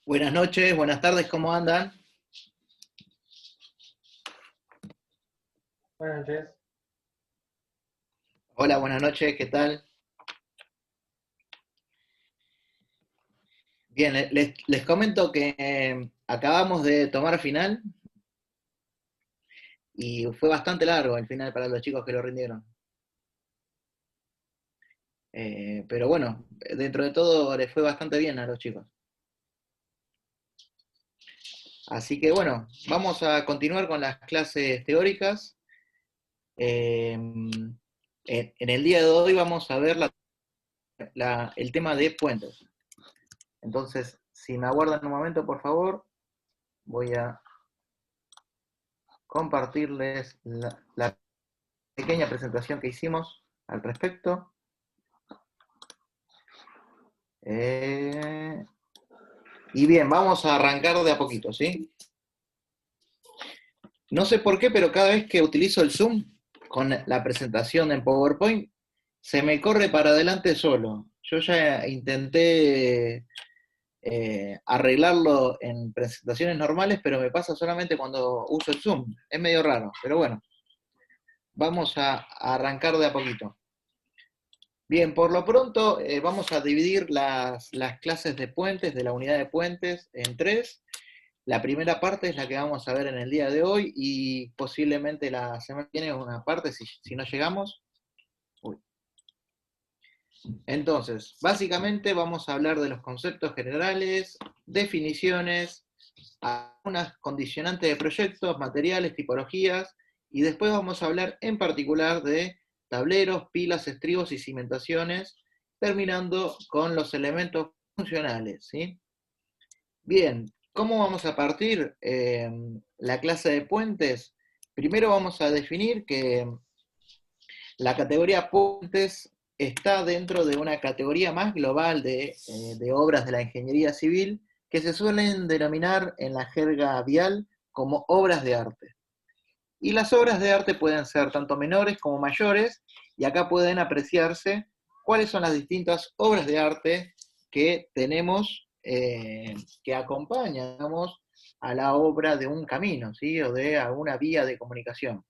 Buenas noches, buenas tardes, ¿cómo andan? Buenas noches. Hola, buenas noches, ¿qué tal? Bien, les comento que acabamos de tomar final y fue bastante largo el final para los chicos que lo rindieron. Pero bueno, dentro de todo les fue bastante bien a los chicos. Así que bueno, vamos a continuar con las clases teóricas. En el día de hoy vamos a ver el tema de puentes. Entonces, si me aguardan un momento, por favor, voy a compartirles la pequeña presentación que hicimos al respecto. Y bien, vamos a arrancar de a poquito, ¿sí? No sé por qué, pero cada vez que utilizo el Zoom con la presentación en PowerPoint, se me corre para adelante solo. Yo ya intenté arreglarlo en presentaciones normales, pero me pasa solamente cuando uso el Zoom. Es medio raro, pero bueno, vamos a arrancar de a poquito. Bien, por lo pronto vamos a dividir las clases de puentes, de la unidad de puentes, en tres. La primera parte es la que vamos a ver en el día de hoy y posiblemente la semana que viene una parte si no llegamos. Uy. Entonces, básicamente vamos a hablar de los conceptos generales, definiciones, algunas condicionantes de proyectos, materiales, tipologías, y después vamos a hablar en particular de tableros, pilas, estribos y cimentaciones, terminando con los elementos funcionales, ¿sí? Bien, ¿cómo vamos a partir la clase de puentes? Primero vamos a definir que la categoría puentes está dentro de una categoría más global de obras de la ingeniería civil que se suelen denominar en la jerga vial como obras de arte. Y las obras de arte pueden ser tanto menores como mayores, y acá pueden apreciarse cuáles son las distintas obras de arte que tenemos que acompañan, digamos, a la obra de un camino, ¿sí? O de alguna vía de comunicación.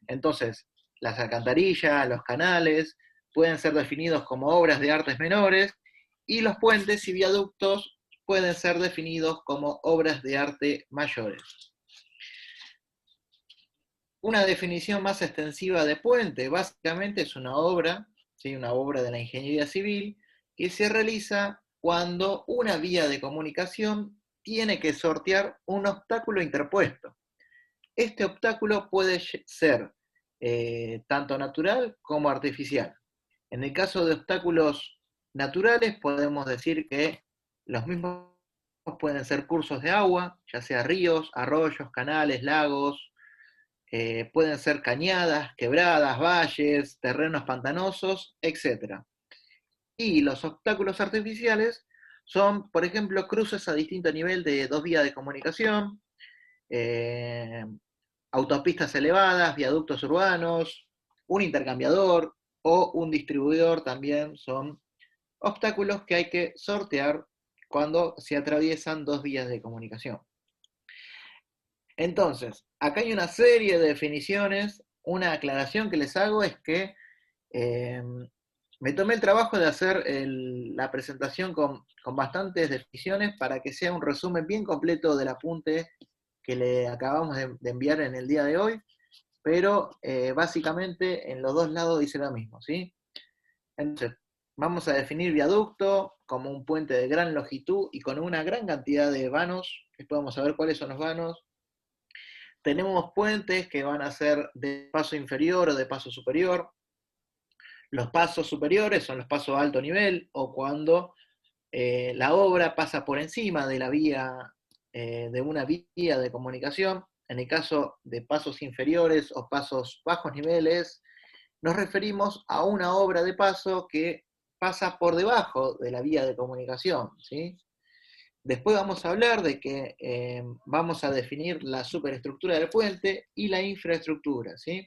Entonces, las alcantarillas, los canales, pueden ser definidos como obras de artes menores, y los puentes y viaductos pueden ser definidos como obras de arte mayores. Una definición más extensiva de puente, básicamente es una obra, ¿sí? Una obra de la ingeniería civil, que se realiza cuando una vía de comunicación tiene que sortear un obstáculo interpuesto. Este obstáculo puede ser tanto natural como artificial. En el caso de obstáculos naturales, podemos decir que los mismos pueden ser cursos de agua, ya sea ríos, arroyos, canales, lagos, pueden ser cañadas, quebradas, valles, terrenos pantanosos, etc. Y los obstáculos artificiales son, por ejemplo, cruces a distinto nivel de dos vías de comunicación, eh, autopistas elevadas, viaductos urbanos, un intercambiador o un distribuidor también son obstáculos que hay que sortear cuando se atraviesan dos vías de comunicación. Entonces, acá hay una serie de definiciones. Una aclaración que les hago es que eh, me tomé el trabajo de hacer la presentación con bastantes definiciones para que sea un resumen bien completo del apunte que le acabamos de enviar en el día de hoy, pero básicamente en los dos lados dice lo mismo, ¿sí? Entonces, vamos a definir viaducto como un puente de gran longitud y con una gran cantidad de vanos. Después vamos a ver cuáles son los vanos. Tenemos puentes que van a ser de paso inferior o de paso superior. Los pasos superiores son los pasos de alto nivel, o cuando la obra pasa por encima de la vía, de una vía de comunicación. En el caso de pasos inferiores o pasos bajos niveles, nos referimos a una obra de paso que pasa por debajo de la vía de comunicación, ¿sí? Después vamos a hablar de que vamos a definir la superestructura del puente y la infraestructura, ¿sí?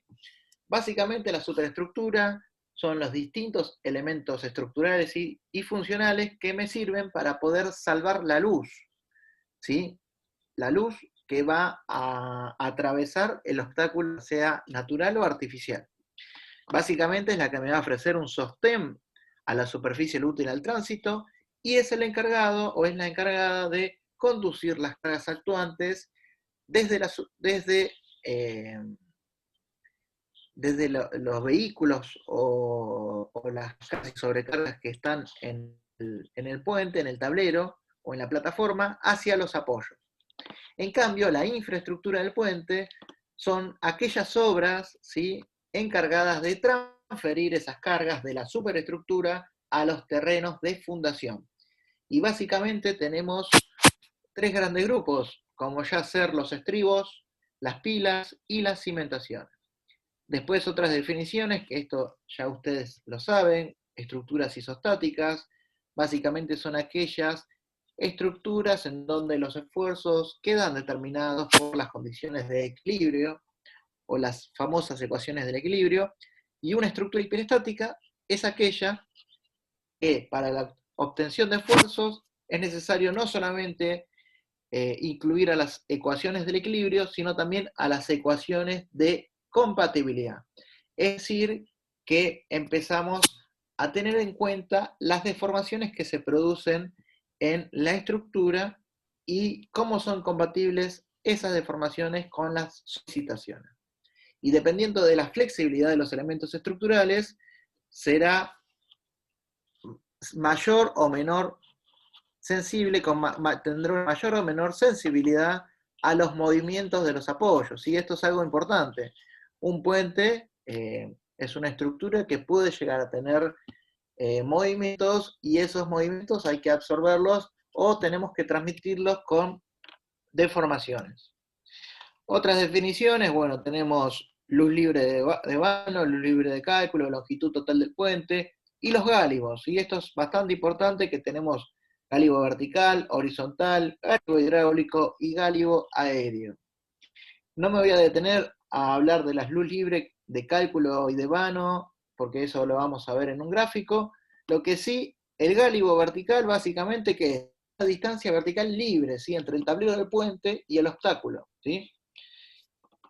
Básicamente la superestructura son los distintos elementos estructurales y funcionales que me sirven para poder salvar la luz, ¿sí? La luz que va a atravesar el obstáculo, sea natural o artificial. Básicamente es la que me va a ofrecer un sostén a la superficie útil al tránsito y es el encargado o es la encargada de conducir las cargas actuantes eh, desde los vehículos o las cargas y sobrecargas que están en el puente, en el tablero o en la plataforma, hacia los apoyos. En cambio, la infraestructura del puente son aquellas obras, ¿sí?, encargadas de transferir esas cargas de la superestructura a los terrenos de fundación. Y básicamente tenemos tres grandes grupos, como ya ser los estribos, las pilas y las cimentaciones. Después otras definiciones, que esto ya ustedes lo saben, estructuras isostáticas, básicamente son aquellas estructuras en donde los esfuerzos quedan determinados por las condiciones de equilibrio, o las famosas ecuaciones del equilibrio, y una estructura hiperestática es aquella que para la obtención de esfuerzos es necesario no solamente incluir a las ecuaciones del equilibrio, sino también a las ecuaciones de compatibilidad. Es decir, que empezamos a tener en cuenta las deformaciones que se producen en la estructura y cómo son compatibles esas deformaciones con las solicitaciones. Y dependiendo de la flexibilidad de los elementos estructurales, será mayor o menor sensible, tendrá una mayor o menor sensibilidad a los movimientos de los apoyos. Y esto es algo importante. Un puente es una estructura que puede llegar a tener movimientos y esos movimientos hay que absorberlos o tenemos que transmitirlos con deformaciones. Otras definiciones, bueno, tenemos luz libre de vano, luz libre de cálculo, longitud total del puente y los gálibos. Y esto es bastante importante, que tenemos gálibo vertical, horizontal, gálibo hidráulico y gálibo aéreo. No me voy a detener a hablar de las luz libre de cálculo y de vano, porque eso lo vamos a ver en un gráfico. Lo que sí, el gálibo vertical básicamente que es la distancia vertical libre, ¿sí?, entre el tablero del puente y el obstáculo, ¿sí?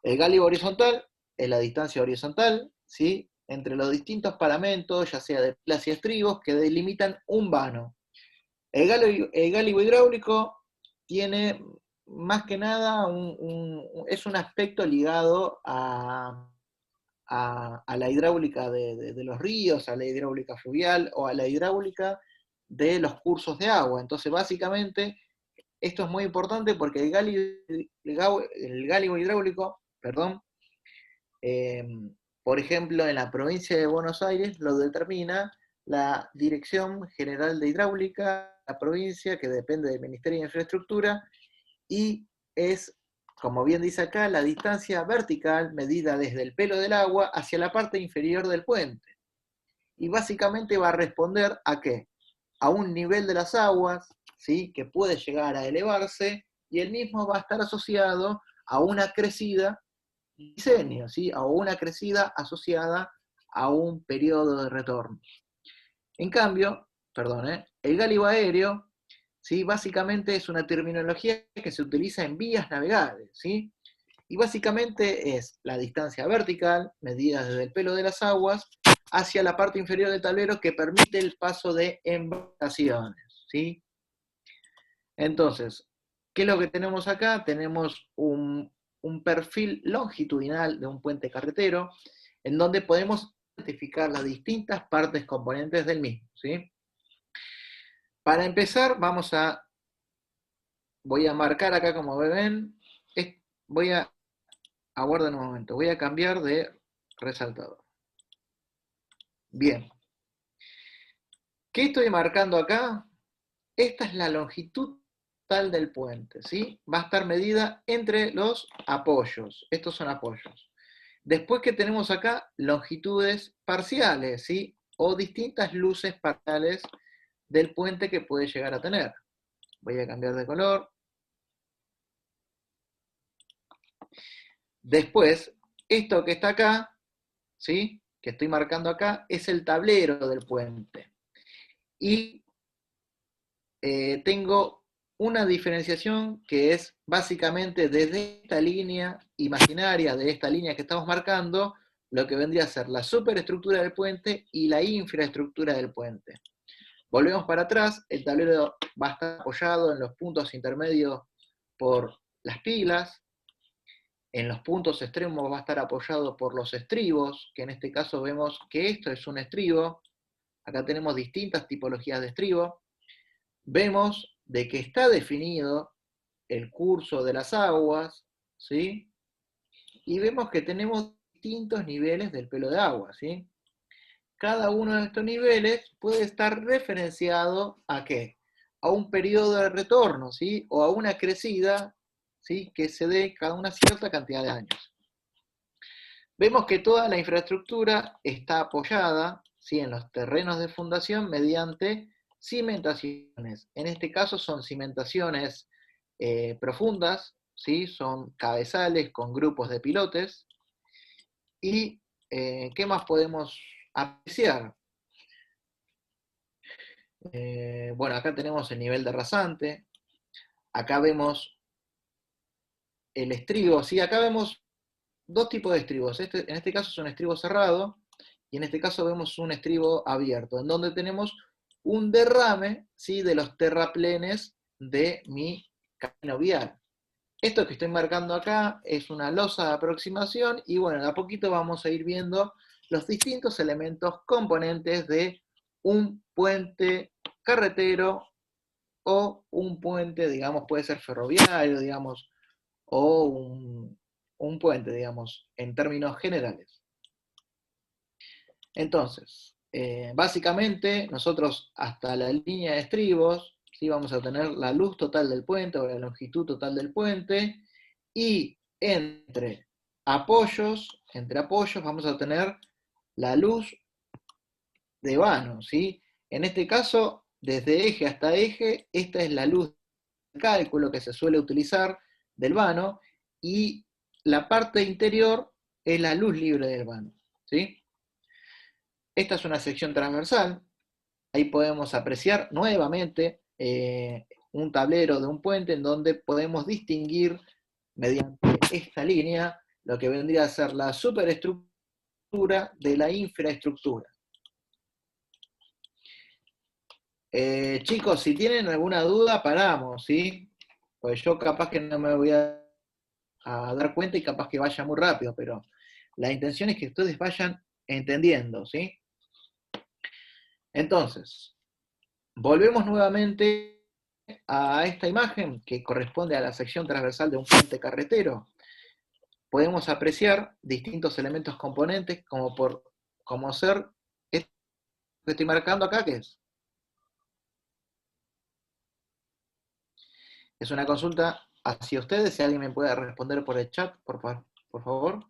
El gálibo horizontal es la distancia horizontal, ¿sí?, entre los distintos paramentos, ya sea de pilas y estribos, que delimitan un vano. El gálibo hidráulico tiene más que nada es un aspecto ligado a la hidráulica de los ríos, a la hidráulica fluvial o a la hidráulica de los cursos de agua. Entonces, básicamente, esto es muy importante porque el gálibo hidráulico, perdón, por ejemplo, en la provincia de Buenos Aires lo determina la Dirección General de Hidráulica, la provincia, que depende del Ministerio de Infraestructura, y es, como bien dice acá, la distancia vertical medida desde el pelo del agua hacia la parte inferior del puente. Y básicamente va a responder a ¿qué? A un nivel de las aguas, ¿sí?, que puede llegar a elevarse, y el mismo va a estar asociado a una crecida diseño, ¿sí?, o una crecida asociada a un periodo de retorno. En cambio, el gálibo aéreo, ¿sí?, básicamente es una terminología que se utiliza en vías navegables, ¿sí?, y básicamente es la distancia vertical, medida desde el pelo de las aguas, hacia la parte inferior del tablero, que permite el paso de embarcaciones, ¿sí? Entonces, ¿qué es lo que tenemos acá? Tenemos un perfil longitudinal de un puente carretero, en donde podemos identificar las distintas partes componentes del mismo, ¿sí? Para empezar, voy a marcar acá, como ven, aguarden un momento, voy a cambiar de resaltador. Bien. ¿Qué estoy marcando acá? Esta es la longitud total del puente, ¿sí? Va a estar medida entre los apoyos. Estos son apoyos. Después, que tenemos acá longitudes parciales, ¿sí?, o distintas luces parciales del puente que puede llegar a tener. Voy a cambiar de color. Después, esto que está acá, ¿sí? Que estoy marcando acá, es el tablero del puente. Y tengo una diferenciación que es básicamente desde esta línea imaginaria, de esta línea que estamos marcando, lo que vendría a ser la superestructura del puente y la infraestructura del puente. Volvemos para atrás, el tablero va a estar apoyado en los puntos intermedios por las pilas, en los puntos extremos va a estar apoyado por los estribos, que en este caso vemos que esto es un estribo, acá tenemos distintas tipologías de estribo, vemos de que está definido el curso de las aguas, ¿sí? Y vemos que tenemos distintos niveles del pelo de agua, ¿sí? Cada uno de estos niveles puede estar referenciado ¿a qué? A un periodo de retorno, ¿sí? O a una crecida, ¿sí? Que se dé cada una cierta cantidad de años. Vemos que toda la infraestructura está apoyada, ¿sí? En los terrenos de fundación mediante cimentaciones. En este caso son cimentaciones profundas, ¿sí? Son cabezales con grupos de pilotes. ¿Y qué más podemos apreciar? Bueno, acá tenemos el nivel de rasante, acá vemos el estribo, ¿sí? Acá vemos dos tipos de estribos, en este caso es un estribo cerrado, y en este caso vemos un estribo abierto, en donde tenemos un derrame, ¿sí? De los terraplenes de mi camino vial. Esto que estoy marcando acá es una losa de aproximación, y bueno, de a poquito vamos a ir viendo los distintos elementos componentes de un puente carretero o un puente, digamos, puede ser ferroviario, digamos, o un puente, digamos, en términos generales. Entonces, básicamente, nosotros hasta la línea de estribos, ¿sí? Vamos a tener la luz total del puente o la longitud total del puente, y entre apoyos vamos a tener la luz de vano, ¿sí? En este caso, desde eje hasta eje, esta es la luz de cálculo que se suele utilizar del vano, y la parte interior es la luz libre del vano, ¿sí? Esta es una sección transversal, ahí podemos apreciar nuevamente un tablero de un puente en donde podemos distinguir mediante esta línea lo que vendría a ser la superestructura de la infraestructura. Chicos, si tienen alguna duda, paramos, ¿sí? Pues yo capaz que no me voy a dar cuenta y capaz que vaya muy rápido, pero la intención es que ustedes vayan entendiendo, ¿sí? Entonces, volvemos nuevamente a esta imagen que corresponde a la sección transversal de un puente carretero. Podemos apreciar distintos elementos componentes como ser esto que estoy marcando acá, que es una consulta hacia ustedes, si alguien me puede responder por el chat, por favor.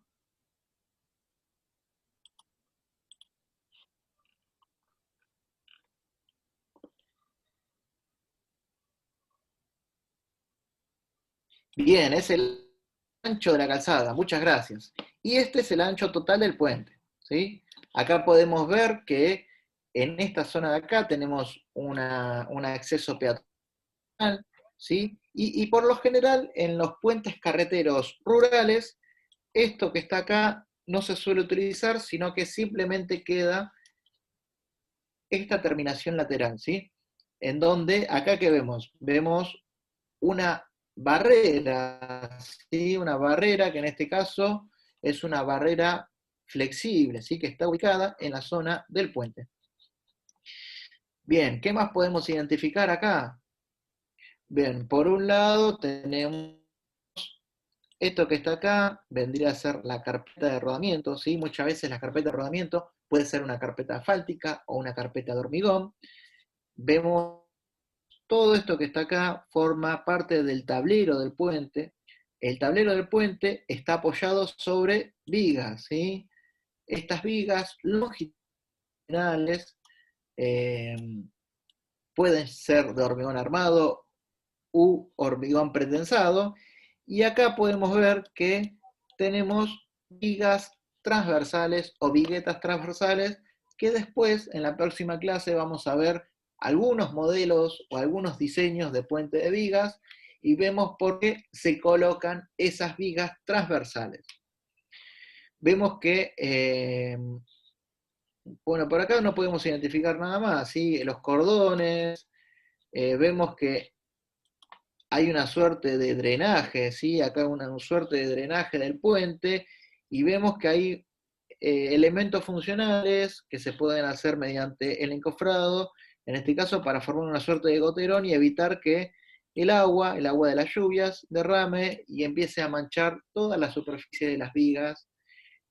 Bien, es el ancho de la calzada, muchas gracias. Y este es el ancho total del puente, ¿sí? Acá podemos ver que en esta zona de acá tenemos un acceso peatonal, ¿sí? Y por lo general en los puentes carreteros rurales, esto que está acá no se suele utilizar, sino que simplemente queda esta terminación lateral, ¿sí? En donde, acá que vemos, vemos una barrera, ¿sí? Una barrera que en este caso es una barrera flexible, ¿sí? Que está ubicada en la zona del puente. Bien, ¿qué más podemos identificar acá? Bien, por un lado tenemos esto que está acá, vendría a ser la carpeta de rodamiento, ¿sí? Muchas veces la carpeta de rodamiento puede ser una carpeta asfáltica o una carpeta de hormigón. Vemos todo esto que está acá forma parte del tablero del puente. El tablero del puente está apoyado sobre vigas, ¿sí? Estas vigas longitudinales eh, pueden ser de hormigón armado u hormigón pretensado, y acá podemos ver que tenemos vigas transversales o viguetas transversales, que después en la próxima clase vamos a ver algunos modelos o algunos diseños de puente de vigas y vemos por qué se colocan esas vigas transversales. Vemos que, bueno, por acá no podemos identificar nada más, ¿sí? Los cordones, vemos que hay una suerte de drenaje, ¿sí? Acá una suerte de drenaje del puente, y vemos que hay elementos funcionales que se pueden hacer mediante el encofrado, en este caso para formar una suerte de goterón y evitar que el agua de las lluvias, derrame y empiece a manchar toda la superficie de las vigas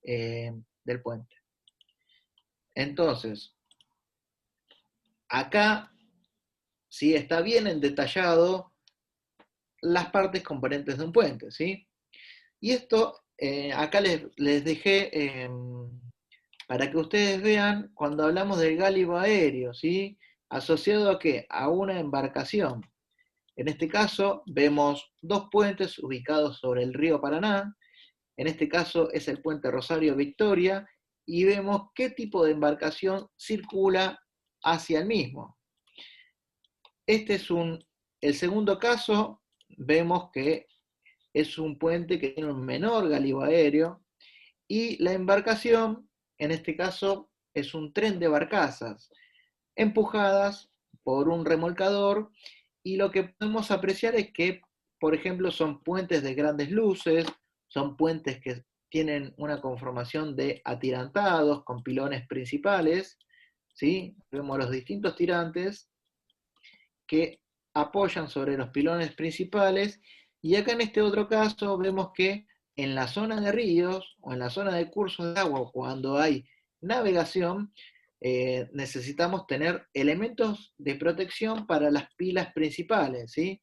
del puente. Entonces, acá sí está bien detallado las partes componentes de un puente, ¿sí? Y esto, acá les dejé para que ustedes vean cuando hablamos del gálibo aéreo, ¿sí? ¿Asociado a qué? A una embarcación. En este caso vemos dos puentes ubicados sobre el río Paraná. En este caso es el puente Rosario Victoria, y vemos qué tipo de embarcación circula hacia el mismo. Este es el segundo caso, vemos que es un puente que tiene un menor gálibo aéreo, y la embarcación, en este caso, es un tren de barcazas, empujadas por un remolcador, y lo que podemos apreciar es que, por ejemplo, son puentes de grandes luces, son puentes que tienen una conformación de atirantados con pilones principales, ¿sí? Vemos los distintos tirantes que apoyan sobre los pilones principales, y acá en este otro caso vemos que en la zona de ríos o en la zona de cursos de agua, cuando hay navegación, necesitamos tener elementos de protección para las pilas principales, ¿sí?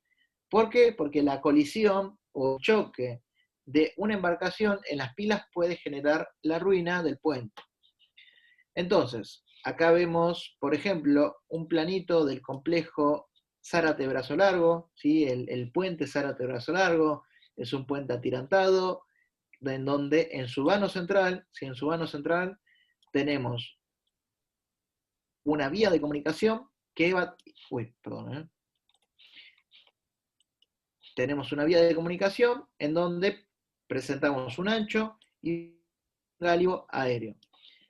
¿Por qué? Porque la colisión o choque de una embarcación en las pilas puede generar la ruina del puente. Entonces, acá vemos, por ejemplo, un planito del complejo Zárate Brazo Largo, ¿sí? El puente Zárate Brazo Largo es un puente atirantado, en donde en su vano central, ¿sí? En su vano central tenemos una vía de comunicación que va... Uy, perdón, tenemos una vía de comunicación en donde presentamos un ancho y un gálibo aéreo.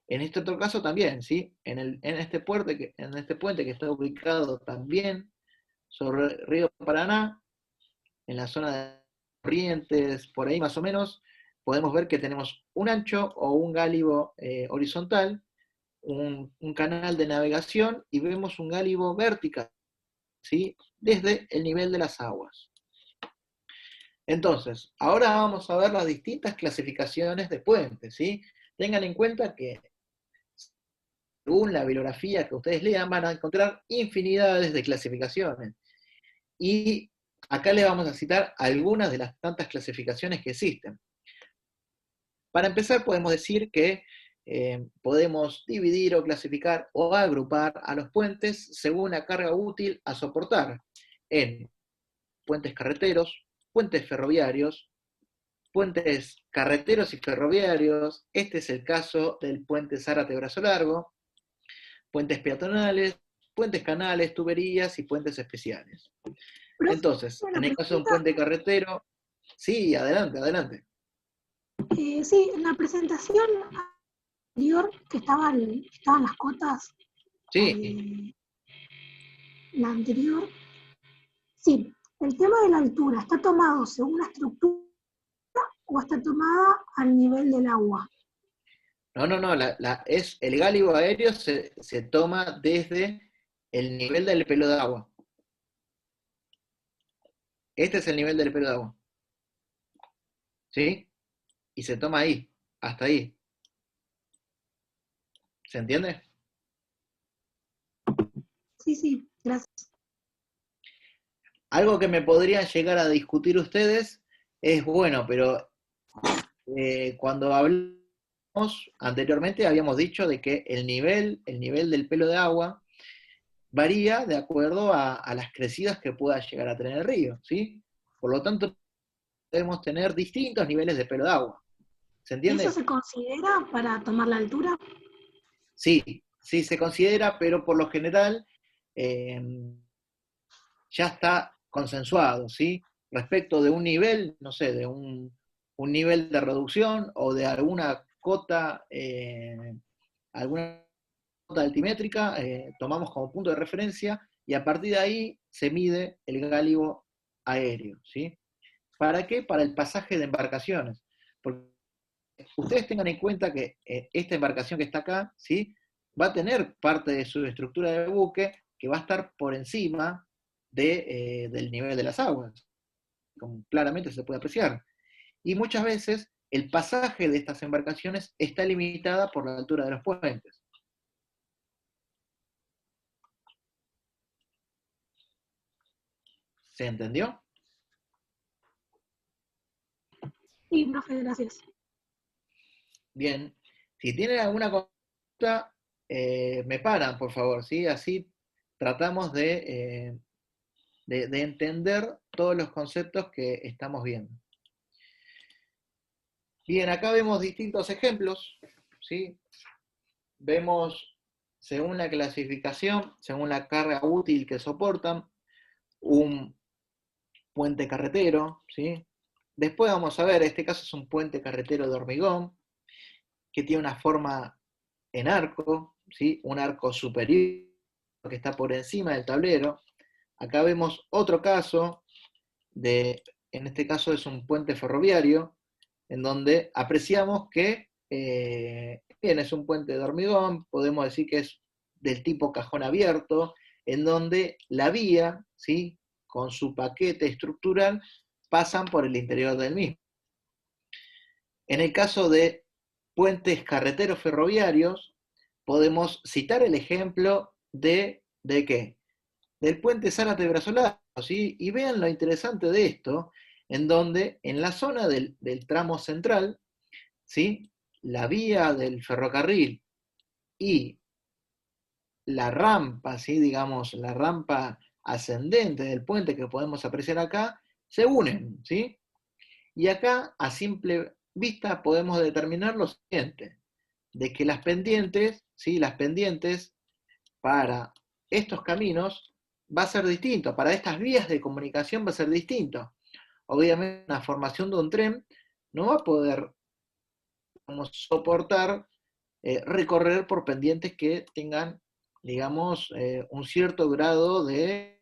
En este otro caso también, ¿sí? En este puente que está ubicado también sobre el río Paraná, en la zona de Corrientes, por ahí más o menos, podemos ver que tenemos un ancho o un gálibo horizontal, un canal de navegación, y vemos un gálibo vertical, ¿sí? Desde el nivel de las aguas. Entonces, ahora vamos a ver las distintas clasificaciones de puentes, ¿sí? Tengan en cuenta que según la bibliografía que ustedes lean, van a encontrar infinidades de clasificaciones. Y acá les vamos a citar algunas de las tantas clasificaciones que existen. Para empezar, podemos decir que podemos dividir o clasificar o agrupar a los puentes según la carga útil a soportar en puentes carreteros, puentes ferroviarios, puentes carreteros y ferroviarios. Este es el caso del puente Zárate Brazo Largo, puentes peatonales, puentes canales, tuberías y puentes especiales. Entonces, en el caso de un puente carretero, sí, adelante, adelante. Sí, en la presentación anterior, que estaban las cotas, Sí. la anterior, sí, el tema de la altura, ¿está tomado según la estructura o está tomada al nivel del agua? No, el gálibo aéreo se toma desde el nivel del pelo de agua. Este es el nivel del pelo de agua. ¿Sí? Y se toma ahí, hasta ahí. ¿Se entiende? Sí, gracias. Algo que me podrían llegar a discutir ustedes es, bueno, pero cuando hablamos anteriormente habíamos dicho de que el nivel del pelo de agua varía de acuerdo a las crecidas que pueda llegar a tener el río, ¿sí? Por lo tanto, podemos tener distintos niveles de pelo de agua. ¿Se ¿Eso entiende? se considera para tomar la altura? Sí, sí se considera, pero por lo general eh, ya está consensuado, ¿sí? Respecto de un nivel, no sé, de un nivel de reducción o de alguna cota altimétrica, tomamos como punto de referencia y a partir de ahí se mide el gálibo aéreo, ¿sí? ¿Para qué? Para el pasaje de embarcaciones. Porque ustedes tengan en cuenta que esta embarcación que está acá, ¿sí? Va a tener parte de su estructura de buque que va a estar por encima del nivel de las aguas, como claramente se puede apreciar. Y muchas veces el pasaje de estas embarcaciones está limitada por la altura de los puentes. ¿Se entendió? Sí, profe, gracias. Bien. Si tienen alguna consulta, me paran, por favor, ¿sí? Así tratamos de entender todos los conceptos que estamos viendo. Bien, acá vemos distintos ejemplos, ¿sí? Vemos, según la clasificación, según la carga útil que soportan, un puente carretero, ¿sí? Después vamos a ver, este caso es un puente carretero de hormigón, que tiene una forma en arco, ¿sí? Un arco superior que está por encima del tablero. Acá vemos otro caso, en este caso es un puente ferroviario, en donde apreciamos que bien, es un puente de hormigón, podemos decir que es del tipo cajón abierto, en donde la vía, ¿sí? Con su paquete estructural, pasan por el interior del mismo. En el caso de puentes carreteros ferroviarios, podemos citar el ejemplo ¿de qué? Del puente Zárate Brazolaro, ¿sí? Y vean lo interesante de esto, en donde en la zona del tramo central, ¿sí? La vía del ferrocarril y la rampa, ¿sí? Digamos, la rampa ascendente del puente que podemos apreciar acá, se unen, ¿sí? Y acá, a simple vista, podemos determinar lo siguiente, de que las pendientes, ¿sí? Las pendientes para estos caminos va a ser distinto, para estas vías de comunicación va a ser distinto. Obviamente, la formación de un tren no va a poder, digamos, soportar recorrer por pendientes que tengan, digamos, un cierto grado de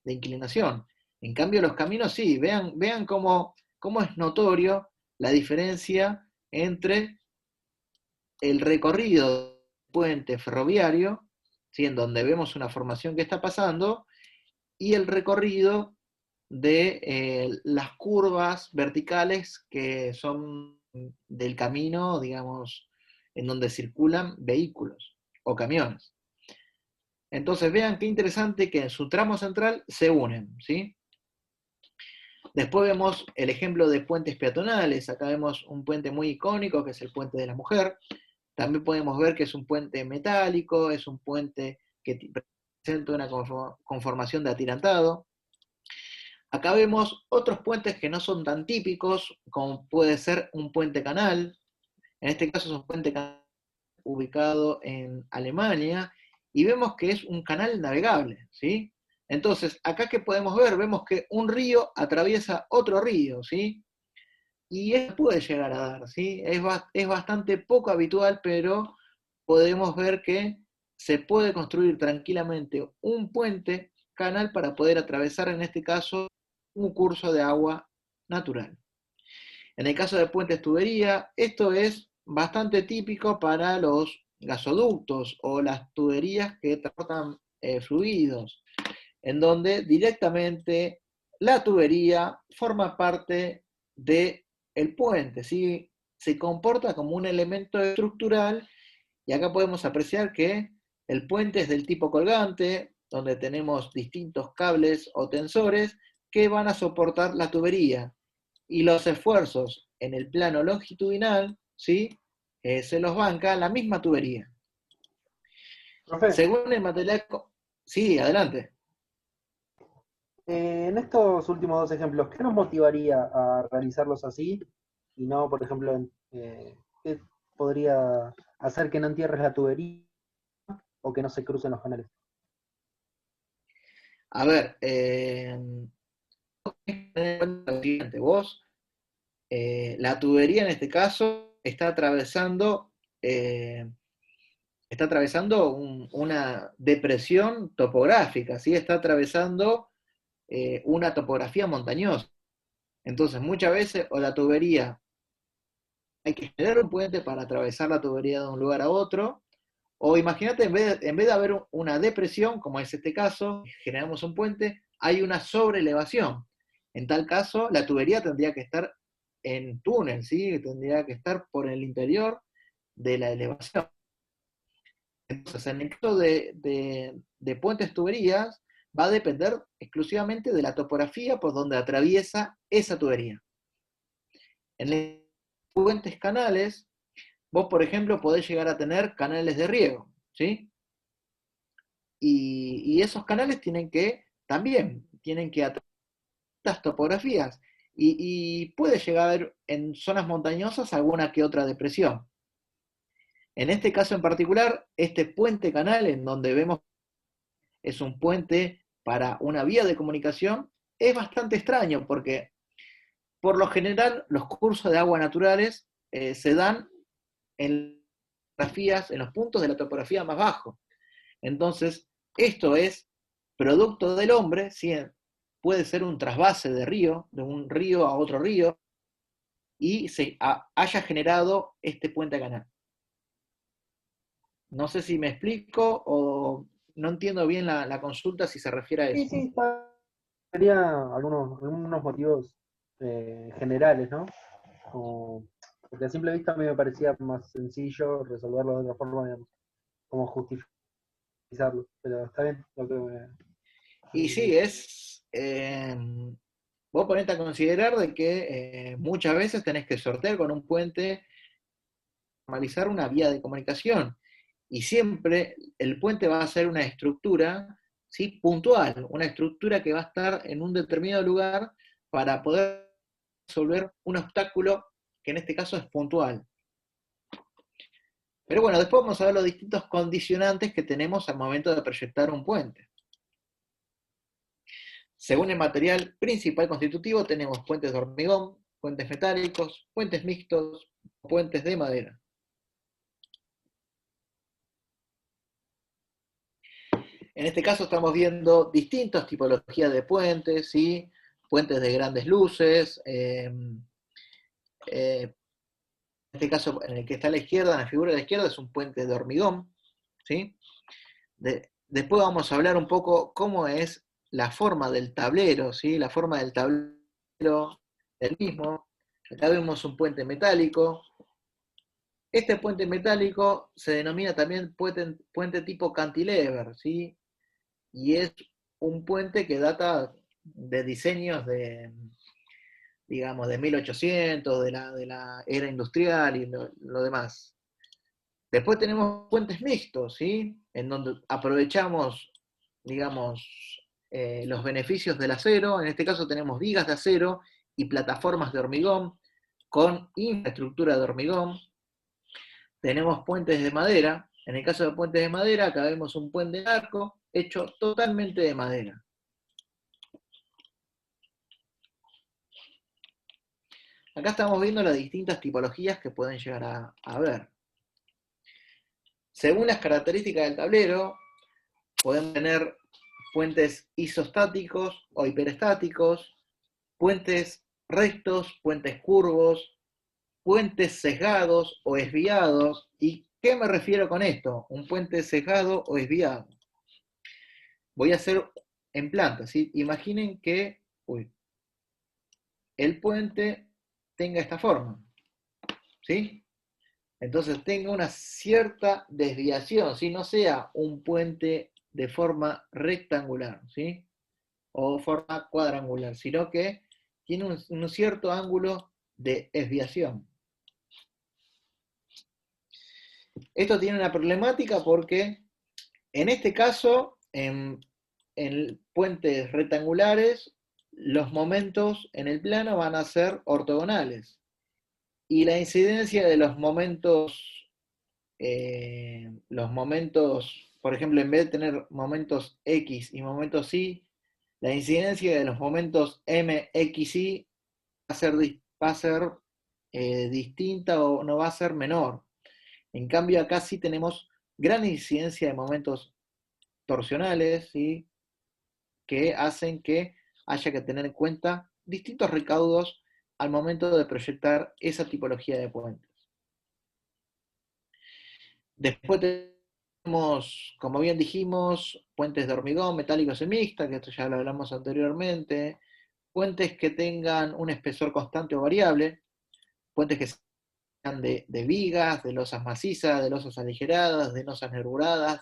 inclinación. En cambio, los caminos sí, vean cómo es notorio la diferencia entre el recorrido del puente ferroviario, ¿sí? En donde vemos una formación que está pasando, y el recorrido de las curvas verticales que son del camino, digamos, en donde circulan vehículos o camiones. Entonces vean qué interesante que en su tramo central se unen, ¿sí? Después vemos el ejemplo de puentes peatonales. Acá vemos un puente muy icónico que es el puente de la mujer. También podemos ver que es un puente metálico, es un puente que presenta una conformación de atirantado. Acá vemos otros puentes que no son tan típicos, como puede ser un puente canal. En este caso es un puente canal ubicado en Alemania, y vemos que es un canal navegable, ¿sí? Entonces, acá que podemos ver, vemos que un río atraviesa otro río, ¿sí? Y eso puede llegar a dar, ¿sí? Es bastante poco habitual, pero podemos ver que se puede construir tranquilamente un puente canal para poder atravesar, en este caso, un curso de agua natural. En el caso de puentes tubería, esto es bastante típico para los gasoductos o las tuberías que transportan fluidos, en donde directamente la tubería forma parte del puente, ¿sí? Se comporta como un elemento estructural, y acá podemos apreciar que el puente es del tipo colgante, donde tenemos distintos cables o tensores que van a soportar la tubería, y los esfuerzos en el plano longitudinal, ¿sí? Se los banca la misma tubería. Profe, Según el material... Sí, adelante. En estos últimos dos ejemplos, ¿qué nos motivaría a realizarlos así? Y no, por ejemplo, ¿qué podría hacer que no entierres la tubería o que no se crucen los canales? A ver, tener en cuenta lo siguiente, vos, la tubería en este caso eh, está atravesando una depresión topográfica, ¿sí? Está atravesando una topografía montañosa. Entonces, muchas veces, o la tubería, hay que generar un puente para atravesar la tubería de un lugar a otro, o imagínate, en vez de haber una depresión, como es este caso, generamos un puente, hay una sobreelevación. En tal caso, la tubería tendría que estar en túnel, ¿sí? Tendría que estar por el interior de la elevación. Entonces, en el caso de puentes tuberías, va a depender exclusivamente de la topografía por donde atraviesa esa tubería. En los puentes canales, vos, por ejemplo, podés llegar a tener canales de riego, ¿sí? Y esos canales tienen que atravesar estas topografías. Y puede llegar a haber en zonas montañosas alguna que otra depresión. En este caso en particular, este puente canal en donde vemos es un puente para una vía de comunicación, es bastante extraño porque por lo general los cursos de agua naturales se dan en en los puntos de la topografía más bajos. Entonces, esto es producto del hombre, ¿sí? Puede ser un trasvase de río, de un río a otro río, y haya generado este puente canal. No sé si me explico o no entiendo bien la consulta si se refiere a Sí, eso. sí, sería algunos motivos generales, ¿no? Como, porque a simple vista a mí me parecía más sencillo resolverlo de otra forma, digamos, como justificarlo. Pero está bien lo que Y me sí, dice. vos ponete a considerar de que muchas veces tenés que sortear con un puente, normalizar una vía de comunicación. Y siempre el puente va a ser una estructura, ¿sí? Puntual, una estructura que va a estar en un determinado lugar para poder resolver un obstáculo que en este caso es puntual. Pero bueno, después vamos a ver los distintos condicionantes que tenemos al momento de proyectar un puente. Según el material principal constitutivo, tenemos puentes de hormigón, puentes metálicos, puentes mixtos, puentes de madera. En este caso estamos viendo distintas tipologías de puentes, ¿sí? Puentes de grandes luces, en este caso en el que está a la izquierda, en la figura de la izquierda, es un puente de hormigón, ¿sí? Después vamos a hablar un poco cómo es la forma del tablero, ¿sí? La forma del tablero del mismo. Acá vemos un puente metálico. Este puente metálico se denomina también puente tipo cantilever, ¿sí? Y es un puente que data de diseños digamos, de 1800, de la era industrial y lo demás. Después tenemos puentes mixtos, ¿sí? En donde aprovechamos, digamos, los beneficios del acero. En este caso tenemos vigas de acero y plataformas de hormigón con infraestructura de hormigón. Tenemos puentes de madera. En el caso de puentes de madera, acá vemos un puente de arco hecho totalmente de madera. Acá estamos viendo las distintas tipologías que pueden llegar a ver. Según las características del tablero, podemos tener puentes isostáticos o hiperestáticos, puentes rectos, puentes curvos, puentes sesgados o desviados. ¿Y qué me refiero con esto? Un puente sesgado o desviado. Voy a hacer en planta, ¿sí? Imaginen que el puente tenga esta forma, ¿sí? Entonces tenga una cierta desviación, ¿sí? No sea un puente de forma rectangular, ¿sí? O forma cuadrangular, sino que tiene un cierto ángulo de desviación. Esto tiene una problemática porque en este caso en puentes rectangulares, los momentos en el plano van a ser ortogonales. Y la incidencia de los momentos, por ejemplo, en vez de tener momentos X y momentos Y, la incidencia de los momentos M, X, Y va a ser distinta o no va a ser menor. En cambio, acá sí tenemos gran incidencia de momentos torsionales, ¿sí? Que hacen que haya que tener en cuenta distintos recaudos al momento de proyectar esa tipología de puentes. Después tenemos, como bien dijimos, puentes de hormigón, metálicos y mixta, que esto ya lo hablamos anteriormente, puentes que tengan un espesor constante o variable, puentes que sean de vigas, de losas macizas, de losas aligeradas, de losas nervuradas,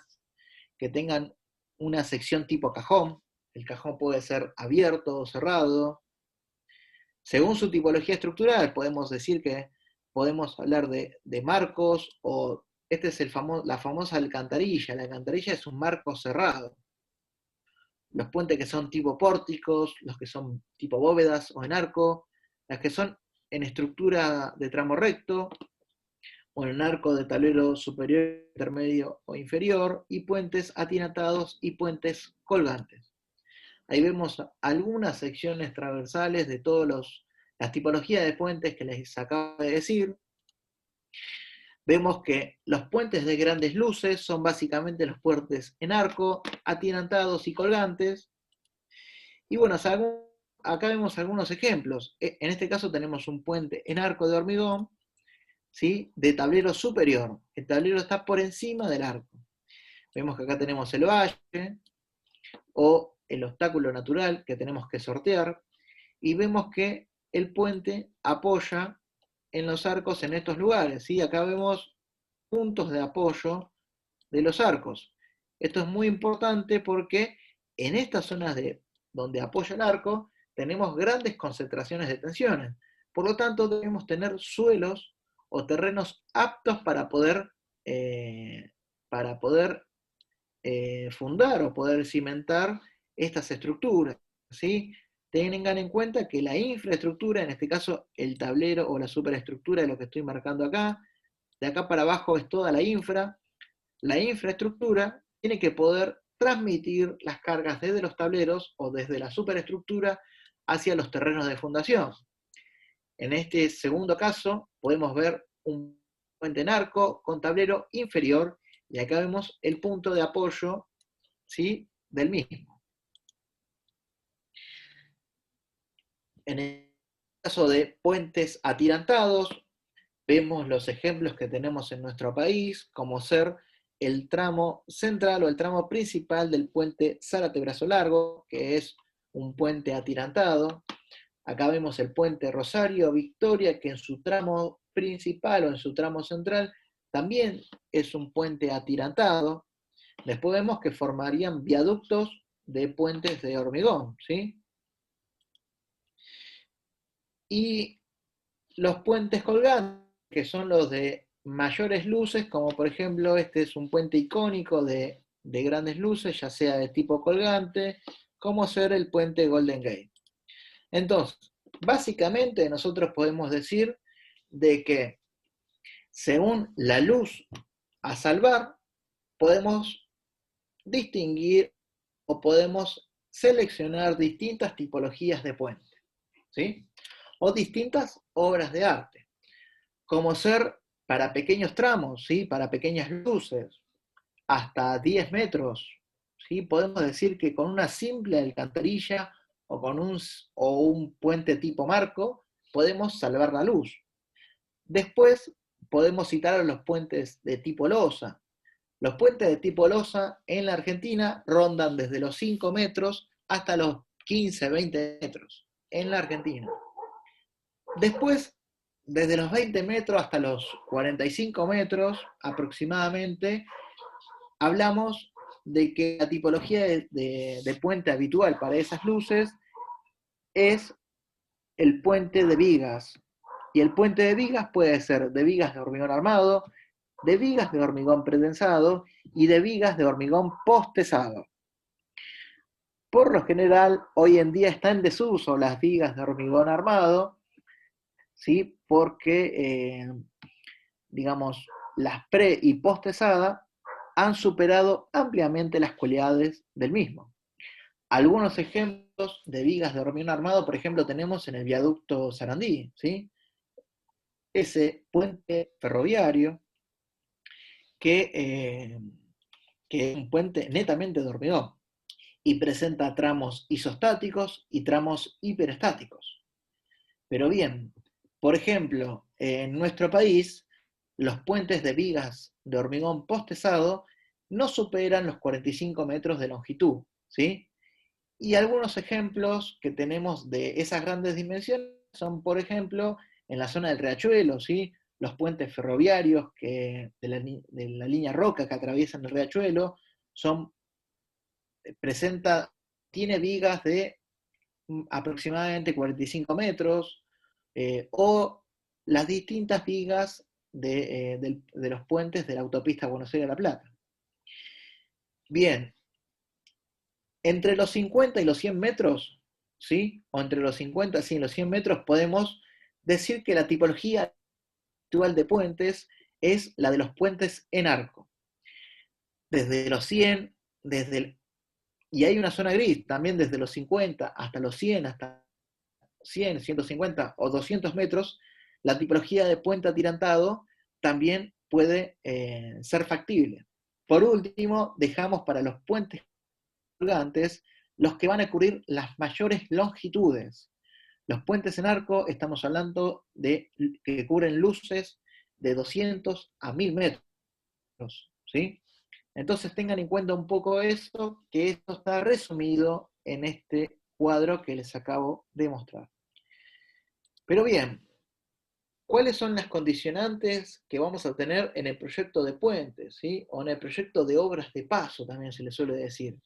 que tengan una sección tipo cajón. El cajón puede ser abierto o cerrado. Según su tipología estructural, podemos decir que podemos hablar de marcos, o este es la famosa alcantarilla. La alcantarilla es un marco cerrado. Los puentes que son tipo pórticos, los que son tipo bóvedas o en arco, las que son en estructura de tramo recto, o en arco de tablero superior, intermedio o inferior, y puentes atirantados y puentes colgantes. Ahí vemos algunas secciones transversales de todas las tipologías de puentes que les acabo de decir. Vemos que los puentes de grandes luces son básicamente los puentes en arco, atirantados y colgantes. Y bueno, acá vemos algunos ejemplos. En este caso tenemos un puente en arco de hormigón, ¿sí? De tablero superior. El tablero está por encima del arco. Vemos que acá tenemos el valle, o el obstáculo natural que tenemos que sortear, y vemos que el puente apoya en los arcos en estos lugares, ¿sí? Acá vemos puntos de apoyo de los arcos. Esto es muy importante porque en estas zonas donde apoya el arco tenemos grandes concentraciones de tensiones. Por lo tanto, debemos tener suelos o terrenos aptos para poder fundar o poder cimentar estas estructuras, ¿sí? Tengan en cuenta que la infraestructura, en este caso el tablero o la superestructura de lo que estoy marcando acá, de acá para abajo es toda la infraestructura tiene que poder transmitir las cargas desde los tableros o desde la superestructura hacia los terrenos de fundación. En este segundo caso podemos ver un puente en arco con tablero inferior, y acá vemos el punto de apoyo, ¿sí? Del mismo. En el caso de puentes atirantados, vemos los ejemplos que tenemos en nuestro país, como ser el tramo central o el tramo principal del puente Zárate-Brazo Largo, que es un puente atirantado. Acá vemos el puente Rosario-Victoria, que en su tramo principal o en su tramo central también es un puente atirantado. Después vemos que formarían viaductos de puentes de hormigón, ¿sí? Y los puentes colgantes, que son los de mayores luces, como por ejemplo este es un puente icónico de grandes luces, ya sea de tipo colgante, como ser el puente Golden Gate. Entonces, básicamente nosotros podemos decir de que según la luz a salvar, podemos distinguir o podemos seleccionar distintas tipologías de puente, ¿sí? O distintas obras de arte, como ser para pequeños tramos, ¿sí? Para pequeñas luces, hasta 10 metros, ¿sí? Podemos decir que con una simple alcantarilla o con un puente tipo marco, podemos salvar la luz. Después podemos citar a los puentes de tipo losa. Los puentes de tipo losa en la Argentina rondan desde los 5 metros hasta los 15, 20 metros en la Argentina. Después, desde los 20 metros hasta los 45 metros aproximadamente, hablamos de que la tipología de puente habitual para esas luces es el puente de vigas. Y el puente de vigas puede ser de vigas de hormigón armado, de vigas de hormigón pretensado y de vigas de hormigón postesado. Por lo general, hoy en día están en desuso las vigas de hormigón armado, ¿sí? Porque, digamos, las pre y post-tesada han superado ampliamente las cualidades del mismo. Algunos ejemplos de vigas de hormigón armado, por ejemplo, tenemos en el viaducto Sarandí, ¿sí? Ese puente ferroviario que es un puente netamente de hormigón y presenta tramos isostáticos y tramos hiperestáticos. Pero bien, por ejemplo, en nuestro país, los puentes de vigas de hormigón postesado no superan los 45 metros de longitud, ¿sí? Y algunos ejemplos que tenemos de esas grandes dimensiones son, por ejemplo, en la zona del Riachuelo, ¿sí? Los puentes ferroviarios de la línea Roca que atraviesan el Riachuelo son, tiene vigas de aproximadamente 45 metros, o las distintas vigas de los puentes de la autopista Buenos Aires-La Plata. Bien, entre los 50 y los 100 metros, ¿sí? O entre los 50 y los 100 metros podemos decir que la tipología actual de puentes es la de los puentes en arco. Desde los 100, y hay una zona gris, también desde los 50 hasta los 100, hasta 100, 150 o 200 metros, la tipología de puente atirantado también puede ser factible. Por último, dejamos para los puentes colgantes los que van a cubrir las mayores longitudes. Los puentes en arco, estamos hablando de que cubren luces de 200 a 1000 metros, ¿sí? Entonces tengan en cuenta un poco eso, que esto está resumido en este cuadro que les acabo de mostrar. Pero bien, ¿cuáles son las condicionantes que vamos a tener en el proyecto de puentes, ¿sí? O en el proyecto de obras de paso, también se le suele decir?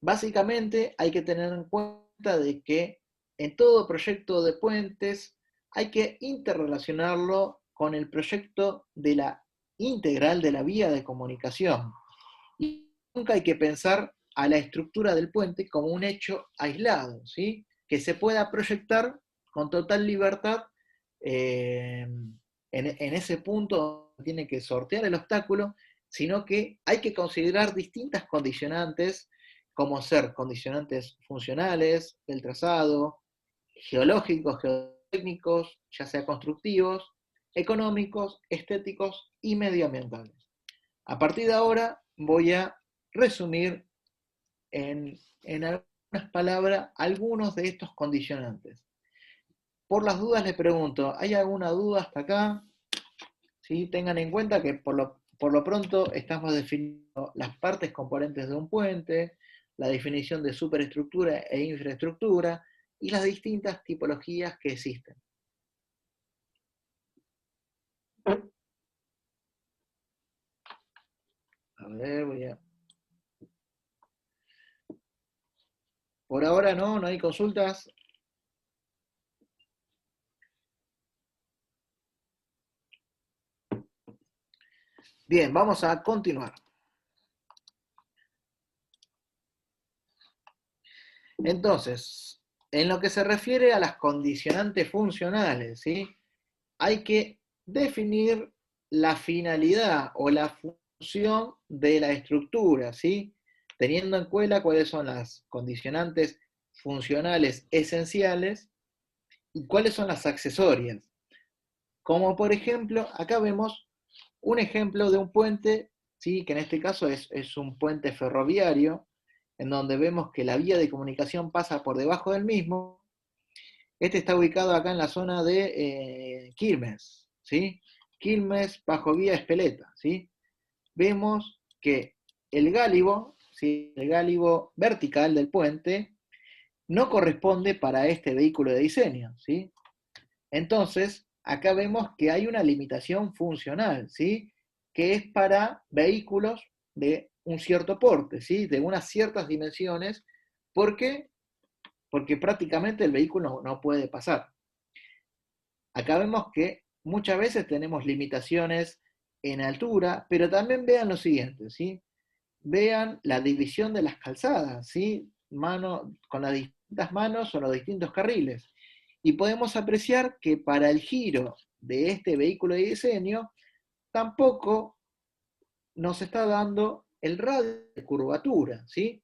Básicamente hay que tener en cuenta de que en todo proyecto de puentes hay que interrelacionarlo con el proyecto de la integral de la vía de comunicación. Y nunca hay que pensar a la estructura del puente como un hecho aislado, ¿sí? Que se pueda proyectar con total libertad en ese punto tiene que sortear el obstáculo, sino que hay que considerar distintas condicionantes, como ser condicionantes funcionales del trazado, geológicos, geotécnicos, ya sea constructivos, económicos, estéticos y medioambientales. A partir de ahora voy a resumir en algunas palabras algunos de estos condicionantes. Por las dudas les pregunto, ¿hay alguna duda hasta acá? ¿Sí? Tengan en cuenta que por lo pronto estamos definiendo las partes componentes de un puente, la definición de superestructura e infraestructura y las distintas tipologías que existen. A ver, voy a... Por ahora no hay consultas. Bien, vamos a continuar. Entonces, en lo que se refiere a las condicionantes funcionales, ¿sí? Hay que definir la finalidad o la función de la estructura, ¿sí? Teniendo en cuenta cuáles son las condicionantes funcionales esenciales y cuáles son las accesorias. Como por ejemplo, acá vemos un ejemplo de un puente, ¿sí? Que en este caso es un puente ferroviario, en donde vemos que la vía de comunicación pasa por debajo del mismo. Este está ubicado acá en la zona de Quilmes, ¿sí? Quilmes bajo vía Espeleta, ¿sí? Vemos que el gálibo, ¿sí? El gálibo vertical del puente, no corresponde para este vehículo de diseño, ¿sí? Entonces, acá vemos que hay una limitación funcional, ¿sí? Que es para vehículos de un cierto porte, ¿sí? De unas ciertas dimensiones, porque prácticamente el vehículo no puede pasar. Acá vemos que muchas veces tenemos limitaciones en altura, pero también vean lo siguiente, ¿sí? vean la división de las calzadas, ¿sí? Con las distintas manos o los distintos carriles. Y podemos apreciar que para el giro de este vehículo de diseño, tampoco nos está dando el radio de curvatura, ¿sí?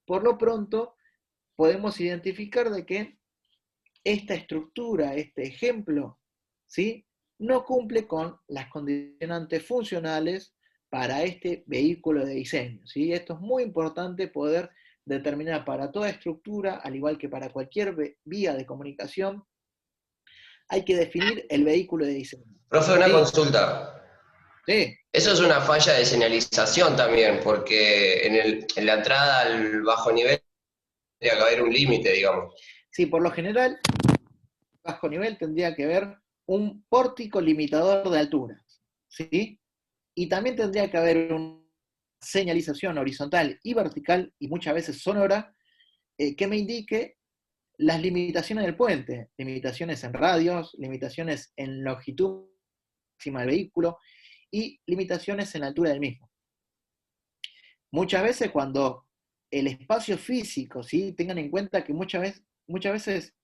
Por lo pronto, podemos identificar de que esta estructura, este ejemplo, ¿sí? No cumple con las condicionantes funcionales para este vehículo de diseño, ¿sí? Esto es muy importante poder determinar para toda estructura, al igual que para cualquier vía de comunicación, hay que definir el vehículo de diseño. Profe, una ¿Sí? consulta. Sí. Eso es una falla de señalización también, porque en la entrada al bajo nivel tendría que haber un límite, digamos. Sí, por lo general, bajo nivel tendría que haber un pórtico limitador de alturas, ¿sí? Y también tendría que haber una señalización horizontal y vertical, y muchas veces sonora, que me indique las limitaciones del puente, limitaciones en radios, limitaciones en longitud máxima del vehículo y limitaciones en la altura del mismo. Muchas veces cuando el espacio físico, ¿sí? Tengan en cuenta que muchas veces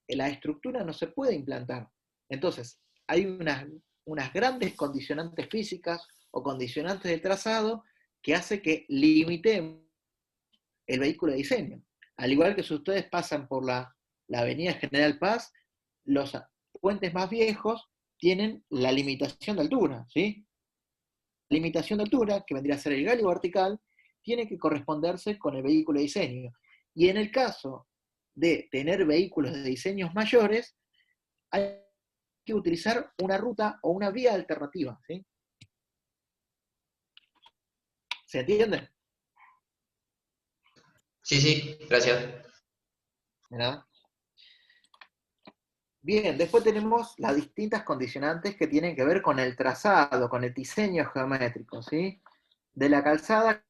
la estructura no se puede implantar. Entonces, hay unas grandes condicionantes físicas o condicionantes de trazado que hace que limitemos el vehículo de diseño. Al igual que si ustedes pasan por la avenida General Paz, los puentes más viejos tienen la limitación de altura, ¿sí? La limitación de altura, que vendría a ser el galio vertical, tiene que corresponderse con el vehículo de diseño. Y en el caso de tener vehículos de diseños mayores, hay que utilizar una ruta o una vía alternativa, ¿sí? ¿Se entiende? Sí, sí, gracias. ¿Verdad? Bien, después tenemos las distintas condicionantes que tienen que ver con el trazado, con el diseño geométrico, ¿sí? De la calzada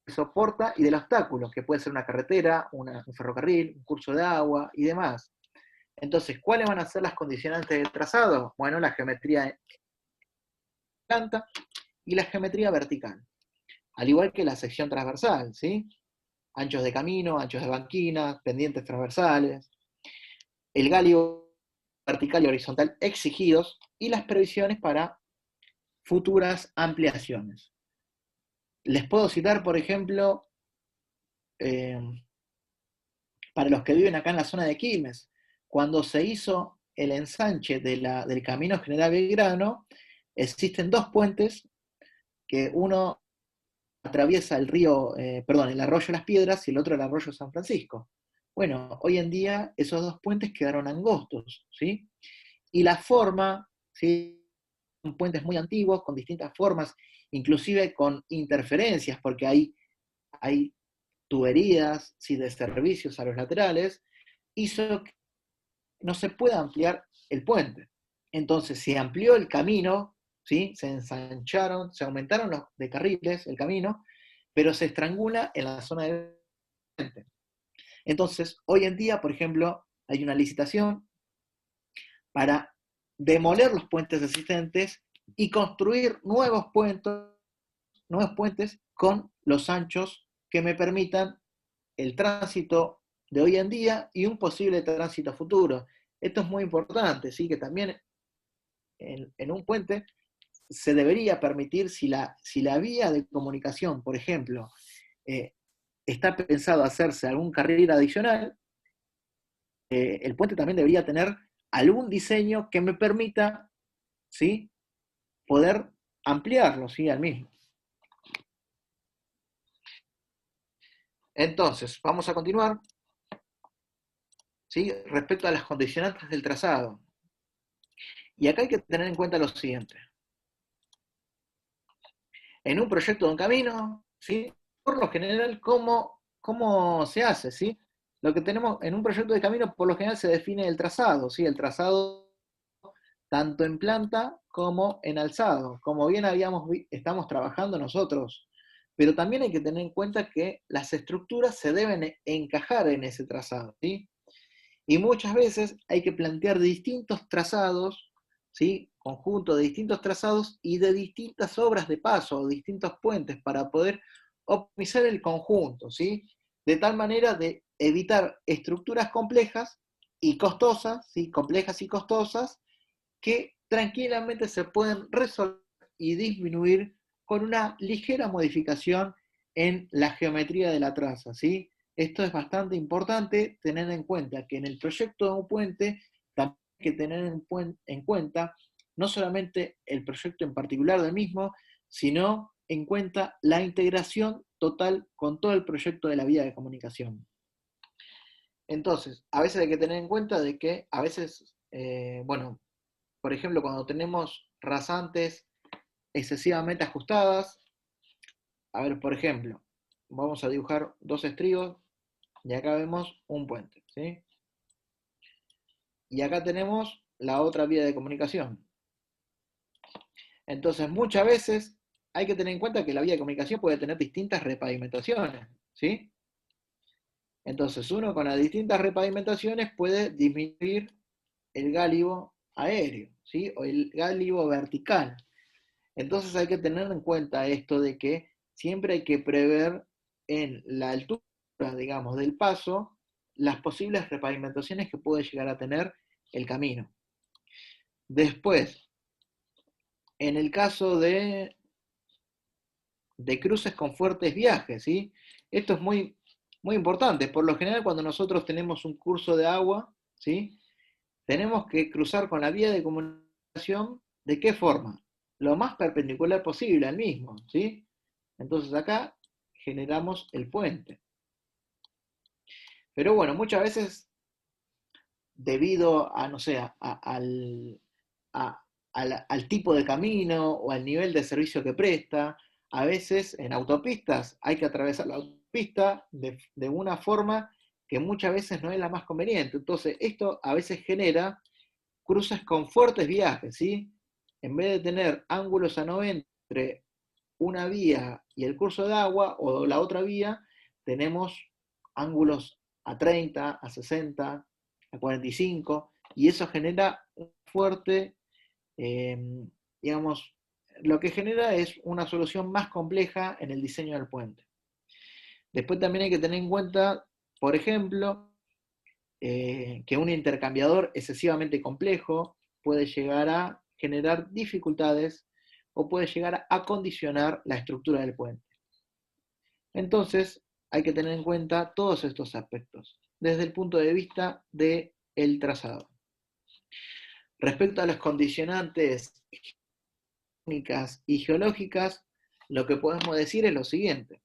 que soporta y del obstáculo, que puede ser una carretera, un ferrocarril, un curso de agua y demás. Entonces, ¿cuáles van a ser las condicionantes del trazado? Bueno, la geometría de planta y la geometría vertical, al igual que la sección transversal, ¿sí? Anchos de camino, anchos de banquina, pendientes transversales, el galio vertical y horizontal exigidos y las previsiones para futuras ampliaciones. Les puedo citar, por ejemplo, para los que viven acá en la zona de Quilmes, cuando se hizo el ensanche del Camino General Belgrano, existen dos puentes, que uno atraviesa el arroyo Las Piedras y el otro el arroyo San Francisco. Bueno, hoy en día esos dos puentes quedaron angostos, ¿sí? Y la forma, ¿sí? Son puentes muy antiguos, con distintas formas, inclusive con interferencias, porque hay tuberías, ¿sí? De servicios a los laterales, hizo que no se pueda ampliar el puente. Entonces se amplió el camino, ¿sí? Se ensancharon, se aumentaron los de carriles, el camino, pero se estrangula en la zona del puente. Entonces, hoy en día, por ejemplo, hay una licitación para demoler los puentes existentes y construir nuevos puentes con los anchos que me permitan el tránsito de hoy en día y un posible tránsito futuro. Esto es muy importante, ¿sí? Que también en un puente se debería permitir, si la vía de comunicación, por ejemplo, está pensado hacerse algún carril adicional, el puente también debería tener algún diseño que me permita, ¿sí? Poder ampliarlo, ¿sí? Al mismo. Entonces, vamos a continuar, ¿sí? Respecto a las condicionantes del trazado. Y acá hay que tener en cuenta lo siguiente. En un proyecto de un camino, ¿sí? Por lo general, ¿cómo se hace? ¿Sí? Lo que tenemos en un proyecto de camino, por lo general se define el trazado, ¿sí? El trazado tanto en planta como en alzado, como bien estamos trabajando nosotros. Pero también hay que tener en cuenta que las estructuras se deben encajar en ese trazado, ¿sí? Y muchas veces hay que plantear distintos trazados, ¿sí? conjunto de distintos trazados y de distintas obras de paso o distintos puentes para poder optimizar el conjunto, ¿sí? De tal manera de evitar estructuras complejas y costosas, ¿sí? Complejas y costosas, que tranquilamente se pueden resolver y disminuir con una ligera modificación en la geometría de la traza, ¿sí? Esto es bastante importante tener en cuenta que en el proyecto de un puente también hay que tener en cuenta no solamente el proyecto en particular del mismo, sino en cuenta la integración total con todo el proyecto de la vía de comunicación. Entonces, a veces hay que tener en cuenta de que a veces, bueno, por ejemplo, cuando tenemos rasantes excesivamente ajustadas, a ver, por ejemplo, vamos a dibujar dos estribos y acá vemos un puente, ¿sí? Y acá tenemos la otra vía de comunicación. Entonces, muchas veces hay que tener en cuenta que la vía de comunicación puede tener distintas repavimentaciones, ¿sí? Entonces, uno con las distintas repavimentaciones puede disminuir el gálibo aéreo, ¿sí? O el gálibo vertical. Entonces hay que tener en cuenta esto de que siempre hay que prever en la altura, digamos, del paso, las posibles repavimentaciones que puede llegar a tener el camino. Después, en el caso de cruces con fuertes viajes, ¿sí? Esto es muy, muy importante. Por lo general, cuando nosotros tenemos un curso de agua, ¿sí? Tenemos que cruzar con la vía de comunicación, ¿de qué forma? Lo más perpendicular posible al mismo, ¿sí? Entonces acá generamos el puente. Pero bueno, muchas veces, debido a, no sé, al tipo de camino o al nivel de servicio que presta, a veces en autopistas hay que atravesar la autopista de una forma que muchas veces no es la más conveniente. Entonces, esto a veces genera cruces con fuertes viajes, ¿sí? En vez de tener ángulos a 90 entre una vía y el curso de agua, o la otra vía, tenemos ángulos a 30, a 60, a 45, y eso genera un fuerte, digamos, lo que genera es una solución más compleja en el diseño del puente. Después también hay que tener en cuenta, por ejemplo, que un intercambiador excesivamente complejo puede llegar a generar dificultades o puede llegar a condicionar la estructura del puente. Entonces, hay que tener en cuenta todos estos aspectos desde el punto de vista del trazado. Respecto a los condicionantes técnicas y geológicas, lo que podemos decir es lo siguiente.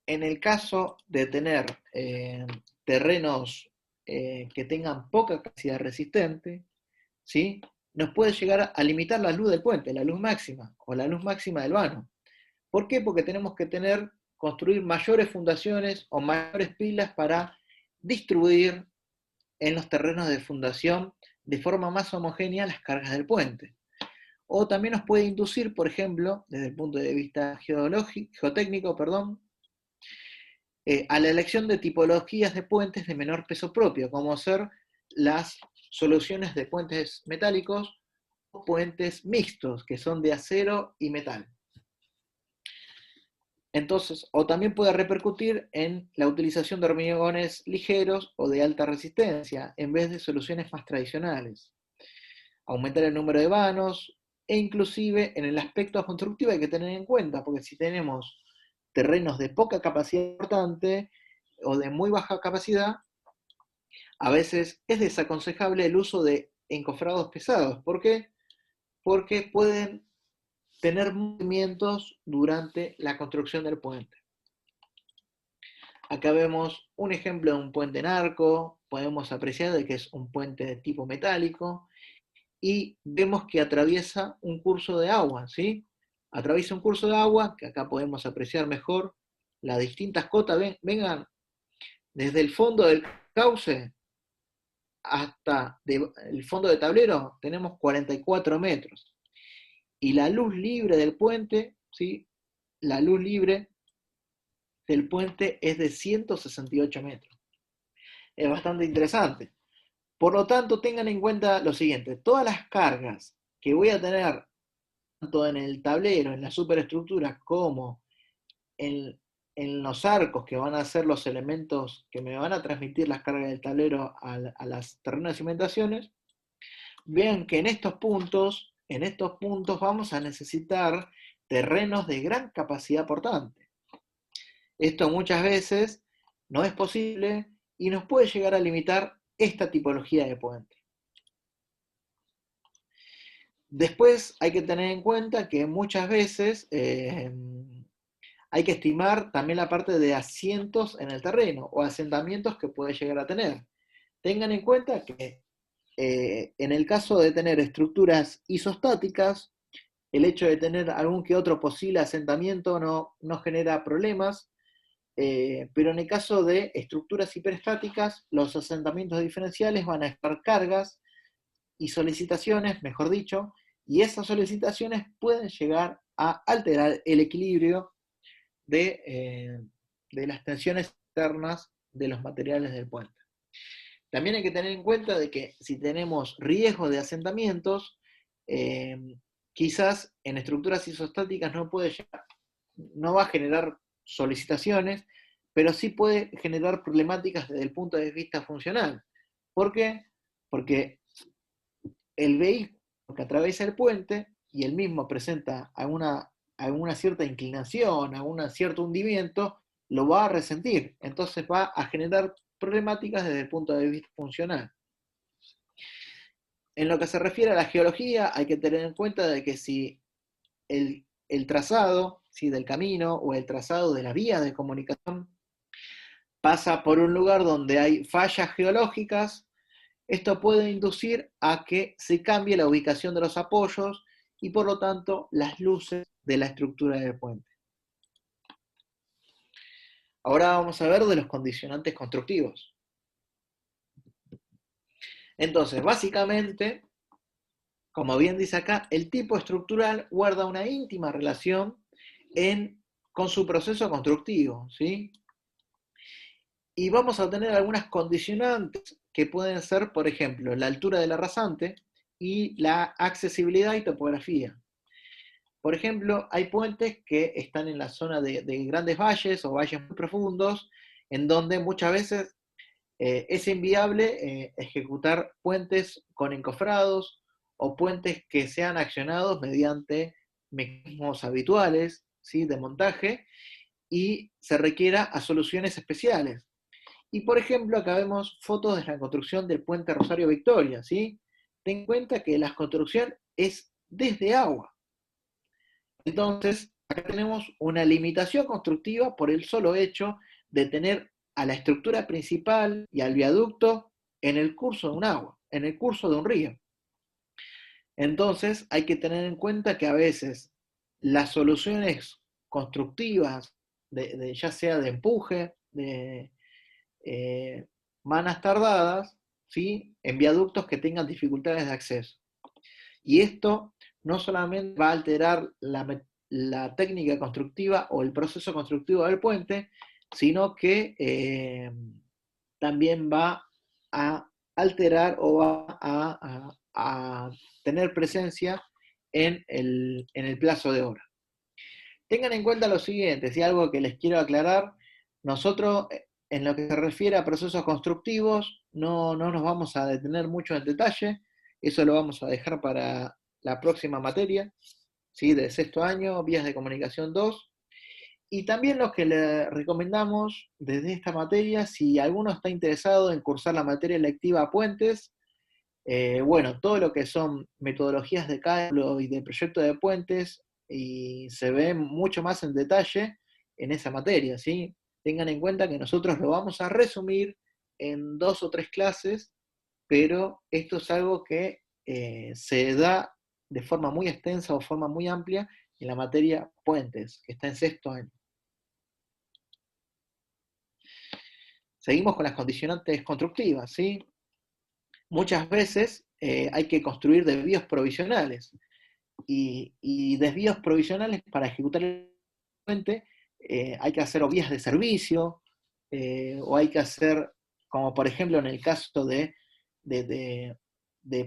En el caso de tener terrenos que tengan poca capacidad resistente, ¿sí? Nos puede llegar a limitar la luz del puente, la luz máxima, o la luz máxima del vano. ¿Por qué? Porque tenemos que construir mayores fundaciones o mayores pilas para distribuir en los terrenos de fundación de forma más homogénea las cargas del puente. O también nos puede inducir, por ejemplo, desde el punto de vista geotécnico, a la elección de tipologías de puentes de menor peso propio, como ser las soluciones de puentes metálicos o puentes mixtos, que son de acero y metal. Entonces, o también puede repercutir en la utilización de hormigones ligeros o de alta resistencia, en vez de soluciones más tradicionales. Aumentar el número de vanos, e inclusive en el aspecto constructivo hay que tener en cuenta, porque si tenemos terrenos de poca capacidad importante o de muy baja capacidad, a veces es desaconsejable el uso de encofrados pesados. ¿Por qué? Porque pueden tener movimientos durante la construcción del puente. Acá vemos un ejemplo de un puente en arco, podemos apreciar de que es un puente de tipo metálico, y vemos que atraviesa un curso de agua, ¿sí? Atraviesa un curso de agua, que acá podemos apreciar mejor las distintas cotas, vengan desde el fondo del cauce hasta el fondo de tablero, tenemos 44 metros. Y la luz libre del puente, ¿sí? La luz libre del puente es de 168 metros. Es bastante interesante, Por lo tanto, tengan en cuenta lo siguiente, todas las cargas que voy a tener tanto en el tablero, en la superestructura, como en los arcos que van a ser los elementos que me van a transmitir las cargas del tablero a las terrenos de cimentaciones, vean que en estos puntos vamos a necesitar terrenos de gran capacidad portante. Esto muchas veces no es posible y nos puede llegar a limitar esta tipología de puente. Después hay que tener en cuenta que muchas veces hay que estimar también la parte de asientos en el terreno o asentamientos que puede llegar a tener. Tengan en cuenta que en el caso de tener estructuras isostáticas, el hecho de tener algún que otro posible asentamiento no genera problemas, pero en el caso de estructuras hiperestáticas, los asentamientos diferenciales van a estar cargas y solicitaciones, mejor dicho, y esas solicitaciones pueden llegar a alterar el equilibrio de las tensiones externas de los materiales del puente. También hay que tener en cuenta de que si tenemos riesgo de asentamientos, quizás en estructuras isostáticas no va a generar solicitaciones, pero sí puede generar problemáticas desde el punto de vista funcional. ¿Por qué? Porque el vehículo que atraviesa el puente y el mismo presenta alguna cierta inclinación, algún cierto hundimiento, lo va a resentir. Entonces va a generar problemáticas desde el punto de vista funcional. En lo que se refiere a la geología, hay que tener en cuenta de que si el trazado, ¿sí?, del camino o el trazado de la vía de comunicación pasa por un lugar donde hay fallas geológicas, esto puede inducir a que se cambie la ubicación de los apoyos y por lo tanto las luces de la estructura del puente. Ahora vamos a ver de los condicionantes constructivos. Entonces, básicamente, como bien dice acá, el tipo estructural guarda una íntima relación con su proceso constructivo, ¿sí? Y vamos a tener algunas condicionantes que pueden ser, por ejemplo, la altura de la rasante y la accesibilidad y topografía. Por ejemplo, hay puentes que están en la zona de grandes valles o valles muy profundos, en donde muchas veces es inviable ejecutar puentes con encofrados o puentes que sean accionados mediante mecanismos habituales, ¿sí?, de montaje, y se requiera a soluciones especiales. Y por ejemplo, acá vemos fotos de la construcción del puente Rosario Victoria, ¿sí? Ten en cuenta que la construcción es desde agua. Entonces, acá tenemos una limitación constructiva por el solo hecho de tener a la estructura principal y al viaducto en el curso de un agua, en el curso de un río. Entonces, hay que tener en cuenta que a veces las soluciones constructivas, ya sea de empuje, de manas tardadas, ¿sí?, en viaductos que tengan dificultades de acceso. Y esto no solamente va a alterar la técnica constructiva o el proceso constructivo del puente, sino que también va a alterar o va a tener presencia en el plazo de obra. Tengan en cuenta lo siguiente, si algo que les quiero aclarar, nosotros en lo que se refiere a procesos constructivos no nos vamos a detener mucho en detalle, eso lo vamos a dejar para la próxima materia, ¿sí?, de sexto año, vías de comunicación 2, y también lo que le recomendamos desde esta materia, si alguno está interesado en cursar la materia electiva puentes, bueno, todo lo que son metodologías de cálculo y de proyecto de puentes, y se ve mucho más en detalle en esa materia, ¿sí? Tengan en cuenta que nosotros lo vamos a resumir en 2 o 3 clases, pero esto es algo que se da de forma muy extensa o forma muy amplia en la materia puentes, que está en sexto año. Seguimos con las condicionantes constructivas, ¿sí? Muchas veces hay que construir desvíos provisionales, y desvíos provisionales para ejecutar el puente hay que hacer o vías de servicio, o hay que hacer, como por ejemplo en el caso de de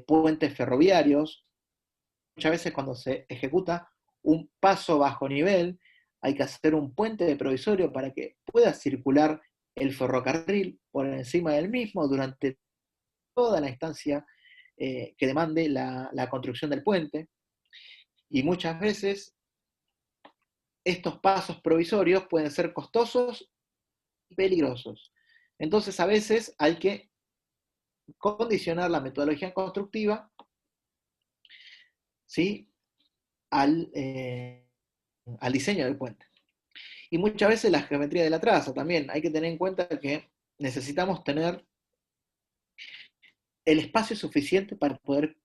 puentes ferroviarios. Muchas veces cuando se ejecuta un paso bajo nivel, hay que hacer un puente provisorio para que pueda circular el ferrocarril por encima del mismo durante toda la instancia que demande la construcción del puente. Y muchas veces estos pasos provisorios pueden ser costosos y peligrosos. Entonces a veces hay que condicionar la metodología constructiva, ¿sí?, al diseño del puente. Y muchas veces la geometría de la traza también. Hay que tener en cuenta que necesitamos tener el espacio suficiente para poder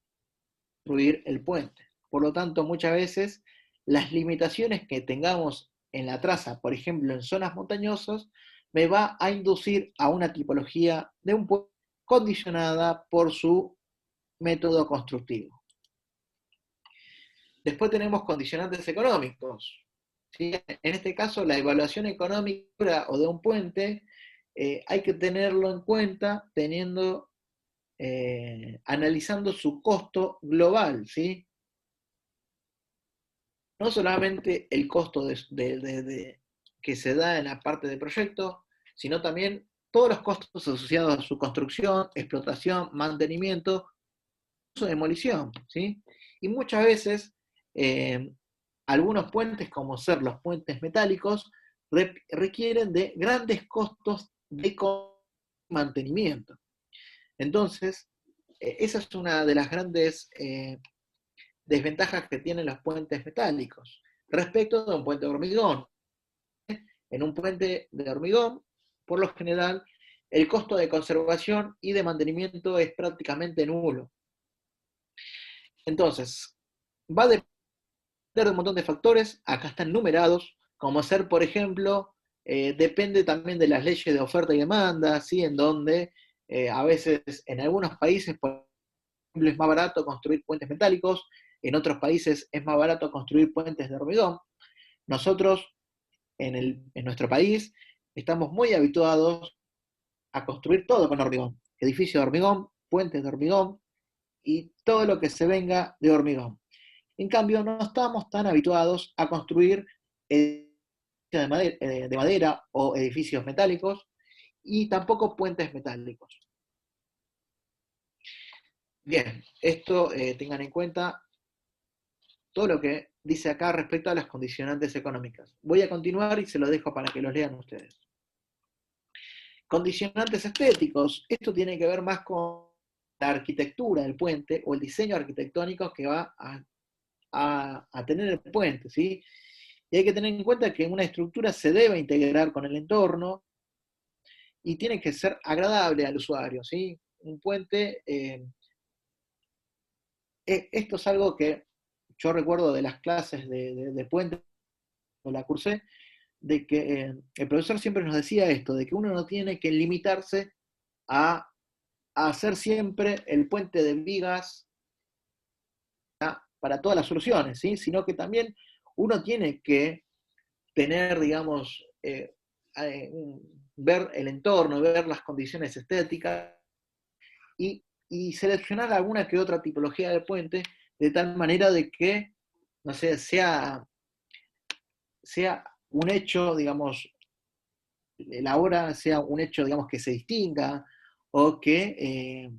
construir el puente. Por lo tanto, muchas veces las limitaciones que tengamos en la traza, por ejemplo en zonas montañosas, me va a inducir a una tipología de un puente condicionada por su método constructivo. Después tenemos condicionantes económicos. ¿Sí? En este caso, la evaluación económica o de un puente hay que tenerlo en cuenta analizando su costo global, ¿sí? No solamente el costo que se da en la parte de proyecto, sino también todos los costos asociados a su construcción, explotación, mantenimiento, uso de demolición, ¿sí? Y muchas veces algunos puentes, como ser los puentes metálicos, requieren de grandes costos de mantenimiento. Entonces, esa es una de las grandes desventajas que tienen los puentes metálicos respecto de un puente de hormigón. En un puente de hormigón, por lo general, el costo de conservación y de mantenimiento es prácticamente nulo. Entonces, va a depender de un montón de factores, acá están numerados, como ser, por ejemplo, depende también de las leyes de oferta y demanda, ¿sí? En donde a veces en algunos países, por ejemplo, es más barato construir puentes metálicos, en otros países es más barato construir puentes de hormigón. Nosotros, en nuestro país, estamos muy habituados a construir todo con hormigón, edificios de hormigón, puentes de hormigón, y todo lo que se venga de hormigón. En cambio, no estamos tan habituados a construir edificios de madera o edificios metálicos, y tampoco puentes metálicos. Bien, esto tengan en cuenta todo lo que dice acá respecto a las condicionantes económicas. Voy a continuar y se lo dejo para que los lean ustedes. Condicionantes estéticos. Esto tiene que ver más con la arquitectura del puente o el diseño arquitectónico que va a tener el puente, ¿sí? Y hay que tener en cuenta que una estructura se debe integrar con el entorno y tiene que ser agradable al usuario, ¿sí? Un puente, esto es algo que yo recuerdo de las clases de puente, o la cursé, de que el profesor siempre nos decía esto, de que uno no tiene que limitarse a hacer siempre el puente de vigas para todas las soluciones, ¿sí? Sino que también uno tiene que tener, digamos, ver el entorno, ver las condiciones estéticas y seleccionar alguna que otra tipología de puente de tal manera de que, no sé, sea un hecho, digamos, la obra sea un hecho, digamos, que se distinga o que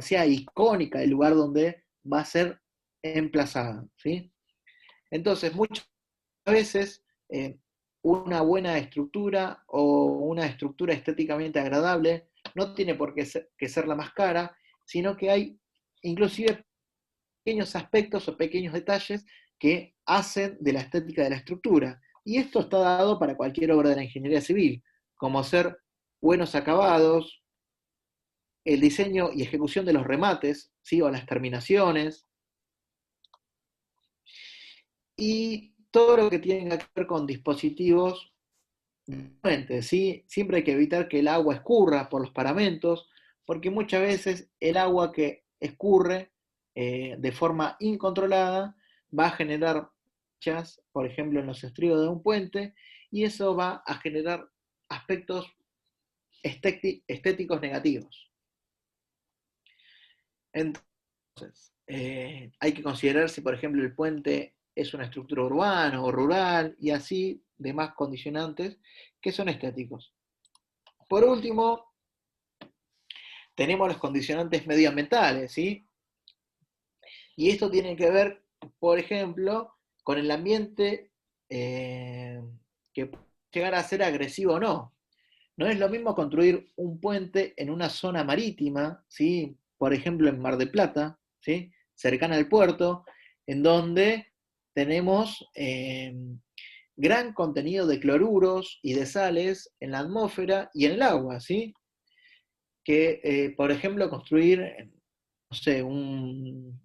sea icónica el lugar donde va a ser emplazada, ¿sí? Entonces, muchas veces una buena estructura o una estructura estéticamente agradable no tiene por qué ser la más cara, sino que hay inclusive pequeños aspectos o pequeños detalles que hacen de la estética de la estructura. Y esto está dado para cualquier obra de la ingeniería civil, como ser buenos acabados, el diseño y ejecución de los remates, ¿sí? O las terminaciones, y todo lo que tiene que ver con dispositivos, ¿sí? Siempre hay que evitar que el agua escurra por los paramentos, porque muchas veces el agua que escurre de forma incontrolada va a generar manchas, por ejemplo, en los estribos de un puente, y eso va a generar aspectos estéticos negativos. Entonces, hay que considerar si, por ejemplo, el puente es una estructura urbana o rural, y así demás condicionantes que son estéticos. Por último, tenemos los condicionantes medioambientales, ¿sí? Y esto tiene que ver, por ejemplo, con el ambiente que puede llegar a ser agresivo o no. No es lo mismo construir un puente en una zona marítima, ¿sí? Por ejemplo en Mar del Plata, ¿sí? Cercana al puerto, en donde tenemos gran contenido de cloruros y de sales en la atmósfera y en el agua, ¿sí? Que, por ejemplo, construir, no sé, un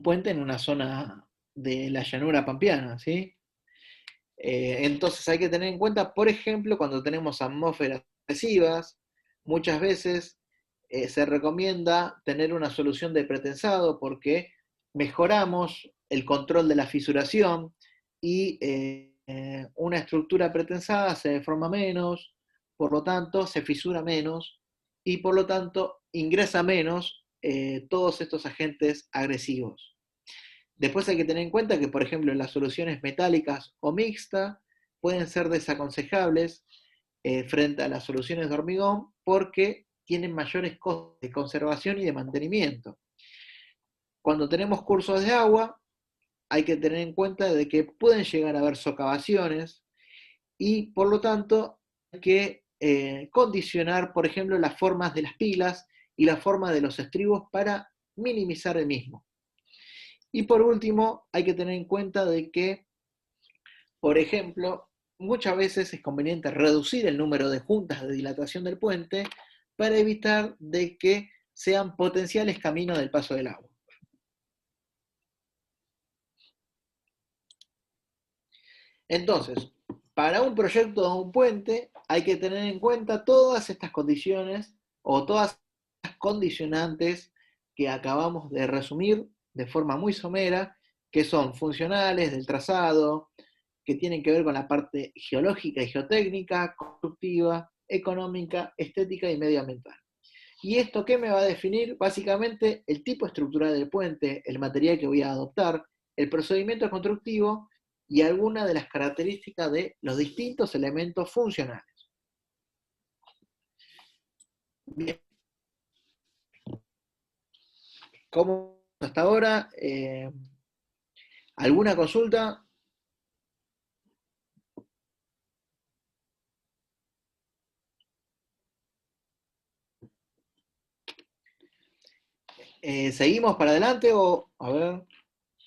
puente en una zona de la llanura pampeana, ¿sí? Entonces hay que tener en cuenta, por ejemplo, cuando tenemos atmósferas agresivas, muchas veces se recomienda tener una solución de pretensado porque mejoramos el control de la fisuración y una estructura pretensada se deforma menos, por lo tanto se fisura menos y por lo tanto ingresa menos todos estos agentes agresivos. Después hay que tener en cuenta que, por ejemplo, las soluciones metálicas o mixtas pueden ser desaconsejables frente a las soluciones de hormigón porque tienen mayores costos de conservación y de mantenimiento. Cuando tenemos cursos de agua, hay que tener en cuenta de que pueden llegar a haber socavaciones y, por lo tanto, hay que condicionar, por ejemplo, las formas de las pilas y la forma de los estribos para minimizar el mismo. Y por último, hay que tener en cuenta de que, por ejemplo, muchas veces es conveniente reducir el número de juntas de dilatación del puente para evitar de que sean potenciales caminos del paso del agua. Entonces, para un proyecto de un puente hay que tener en cuenta todas estas condiciones o todas las condicionantes que acabamos de resumir de forma muy somera, que son funcionales del trazado, que tienen que ver con la parte geológica y geotécnica, constructiva, económica, estética y medioambiental. ¿Y esto qué me va a definir? Básicamente el tipo estructural del puente, el material que voy a adoptar, el procedimiento constructivo y algunas de las características de los distintos elementos funcionales. Bien. ¿Cómo hasta ahora? ¿Alguna consulta? ¿Seguimos para adelante o...? A ver.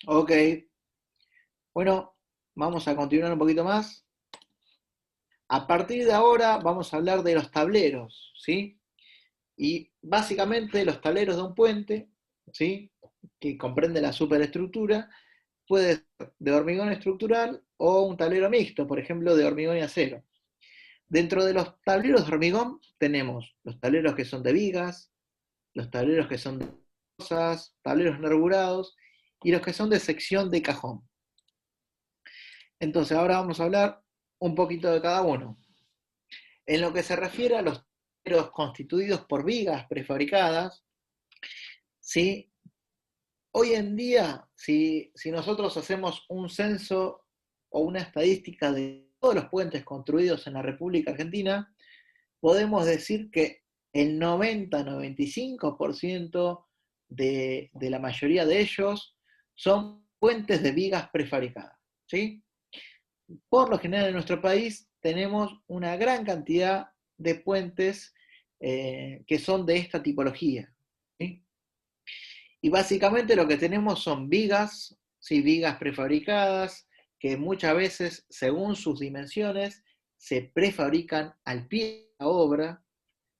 Ok. Bueno, vamos a continuar un poquito más. A partir de ahora vamos a hablar de los tableros, ¿sí? Y básicamente los tableros de un puente, ¿sí? Que comprende la superestructura, puede ser de hormigón estructural o un tablero mixto, por ejemplo, de hormigón y acero. Dentro de los tableros de hormigón tenemos los tableros que son de vigas, los tableros que son de losas, tableros nervurados y los que son de sección de cajón. Entonces ahora vamos a hablar un poquito de cada uno. En lo que se refiere a los tableros constituidos por vigas prefabricadas, ¿sí? Hoy en día, si nosotros hacemos un censo o una estadística de todos los puentes construidos en la República Argentina, podemos decir que el 90-95% de la mayoría de ellos son puentes de vigas prefabricadas, ¿sí? Por lo general en nuestro país tenemos una gran cantidad de puentes que son de esta tipología, ¿sí? Y básicamente lo que tenemos son vigas, ¿sí? Vigas prefabricadas, que muchas veces, según sus dimensiones, se prefabrican al pie de la obra,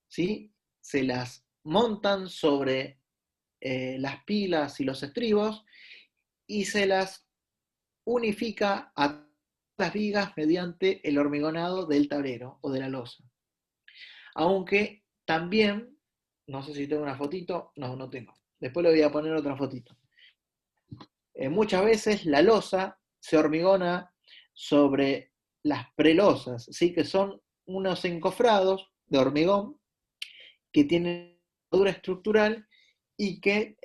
¿sí? Se las montan sobre las pilas y los estribos y se las unifica a las vigas mediante el hormigonado del tablero o de la losa. Aunque también, no sé si tengo una fotito, no tengo. Después le voy a poner otra fotito. Muchas veces la losa se hormigona sobre las prelosas, ¿sí? Que son unos encofrados de hormigón que tienen una estructural y que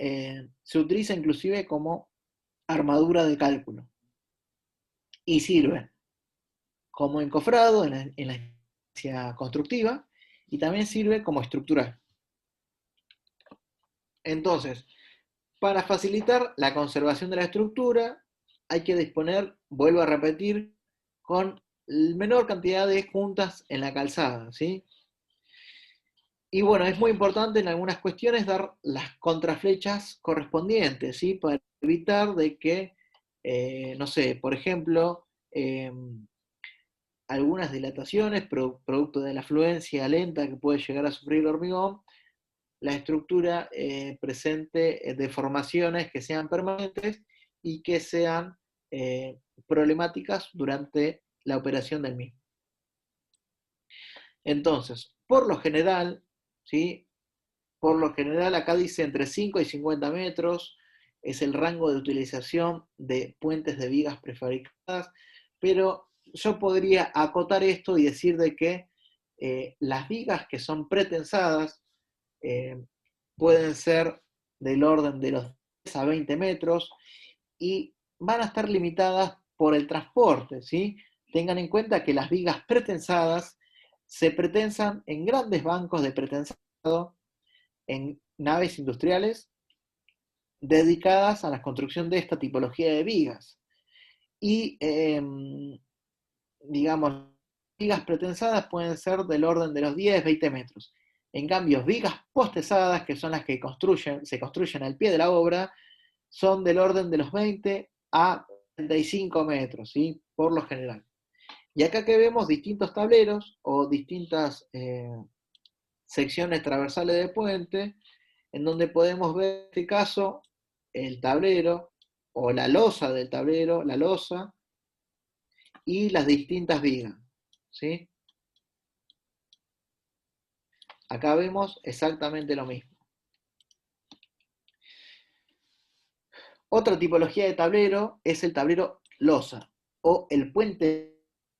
se utiliza inclusive como armadura de cálculo. Y sirve como encofrado en la instancia constructiva y también sirve como estructural. Entonces, para facilitar la conservación de la estructura, hay que disponer, vuelvo a repetir, con la menor cantidad de juntas en la calzada, ¿sí? Y bueno, es muy importante en algunas cuestiones dar las contraflechas correspondientes, ¿sí? Para evitar de que, no sé, por ejemplo, algunas dilataciones, producto de la afluencia lenta que puede llegar a sufrir el hormigón, la estructura presente deformaciones que sean permanentes y que sean problemáticas durante la operación del mismo. Entonces, por lo general, ¿sí? Por lo general acá dice entre 5 y 50 metros es el rango de utilización de puentes de vigas prefabricadas, pero yo podría acotar esto y decir de que las vigas que son pretensadas pueden ser del orden de los 10 a 20 metros y van a estar limitadas por el transporte, ¿sí? Tengan en cuenta que las vigas pretensadas se pretensan en grandes bancos de pretensado, en naves industriales dedicadas a la construcción de esta tipología de vigas. Y, digamos, vigas pretensadas pueden ser del orden de los 10, 20 metros. En cambio, vigas postesadas, que son las que se construyen al pie de la obra, son del orden de los 20 a 35 metros, ¿sí? Por lo general. Y acá que vemos distintos tableros o distintas secciones transversales de puente, en donde podemos ver en este caso el tablero o la losa del tablero, la losa y las distintas vigas, ¿sí? Acá vemos exactamente lo mismo. Otra tipología de tablero es el tablero losa o el puente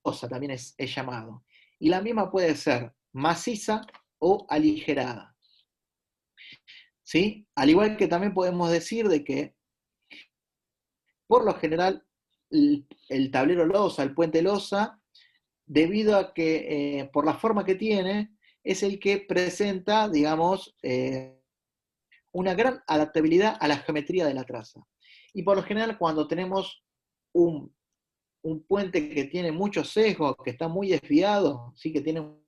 losa también es llamado. Y la misma puede ser maciza o aligerada. ¿Sí? Al igual que también podemos decir de que por lo general el tablero losa, el puente losa, debido a que por la forma que tiene, es el que presenta, digamos, una gran adaptabilidad a la geometría de la traza. Y por lo general cuando tenemos un puente que tiene muchos sesgos, que está muy desviado, ¿sí? Que tiene un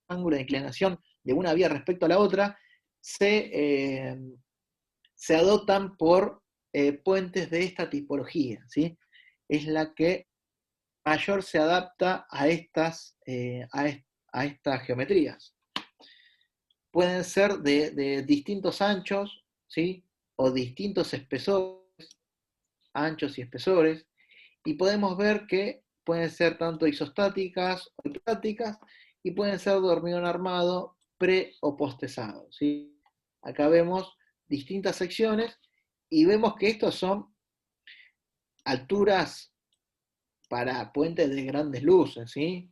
ángulo de inclinación de una vía respecto a la otra, se adoptan por puentes de esta tipología, ¿sí? Es la que mayor se adapta a estas geometrías. Pueden ser de distintos anchos, ¿sí? O distintos espesores, anchos y espesores, y podemos ver que pueden ser tanto isostáticas o estáticas, y pueden ser de hormigón armado pre o postesado, ¿sí? Acá vemos distintas secciones y vemos que estos son alturas para puentes de grandes luces, ¿sí?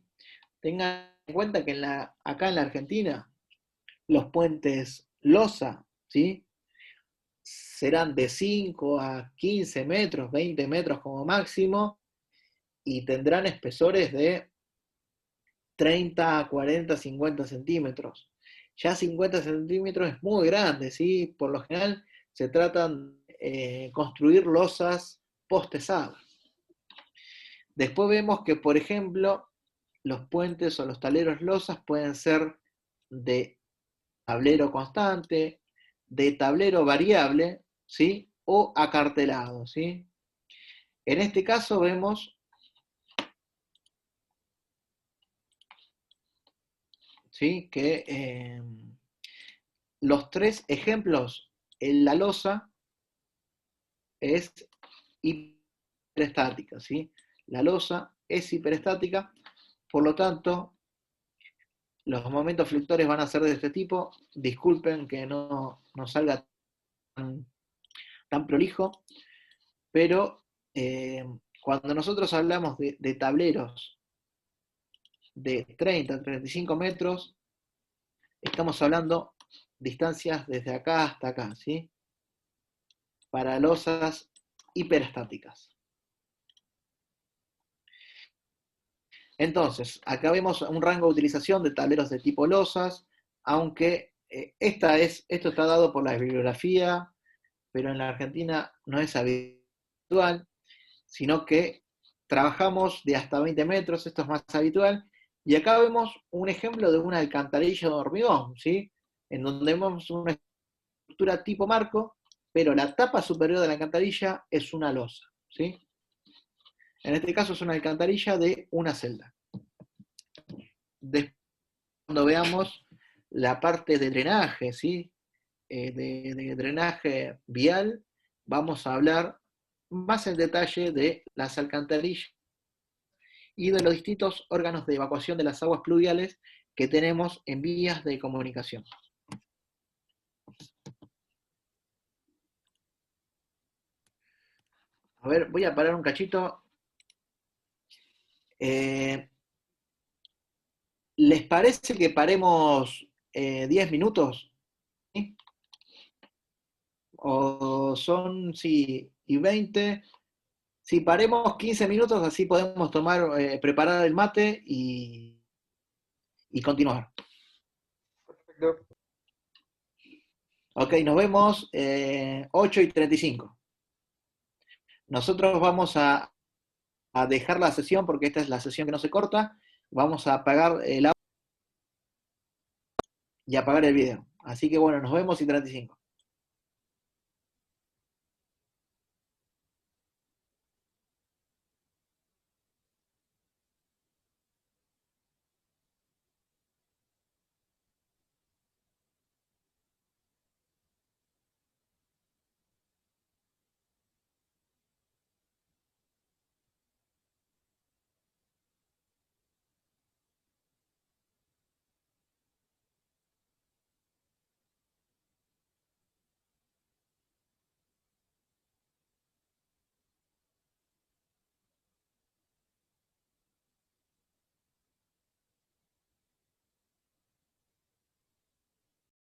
Tengan en cuenta que acá en la Argentina los puentes losa, ¿sí? Serán de 5 a 15 metros, 20 metros como máximo, y tendrán espesores de 30, 40, 50 centímetros. Ya 50 centímetros es muy grande, ¿sí? Por lo general se tratan de construir losas postesadas. Después vemos que, por ejemplo, los puentes o los tableros losas pueden ser de tablero constante, de tablero variable, ¿sí? O acartelado, ¿sí? En este caso vemos, ¿sí? Que los tres ejemplos en la losa es hiperestática, ¿sí? La losa es hiperestática, por lo tanto, los momentos fluctuales van a ser de este tipo. Disculpen que no salga tan prolijo, pero cuando nosotros hablamos de tableros de 30 a 35 metros, estamos hablando distancias desde acá hasta acá, ¿sí? para losas hiperestáticas. Entonces, acá vemos un rango de utilización de tableros de tipo losas, aunque esto está dado por la bibliografía, pero en la Argentina no es habitual, sino que trabajamos de hasta 20 metros, esto es más habitual, y acá vemos un ejemplo de una alcantarilla de hormigón, ¿sí? En donde vemos una estructura tipo marco, pero la tapa superior de la alcantarilla es una losa, ¿sí? En este caso es una alcantarilla de una celda. Después, cuando veamos la parte de drenaje, ¿sí? De drenaje vial, vamos a hablar más en detalle de las alcantarillas y de los distintos órganos de evacuación de las aguas pluviales que tenemos en vías de comunicación. A ver, voy a parar un cachito. ¿Les parece que paremos 10 minutos? ¿Sí? ¿O son, sí, y 20? Si paremos 15 minutos, así podemos preparar el mate y continuar. Perfecto. Ok, nos vemos 8:35. Nosotros vamos a dejar la sesión porque esta es la sesión que no se corta. Vamos a apagar el audio y apagar el video. Así que bueno, nos vemos y 35.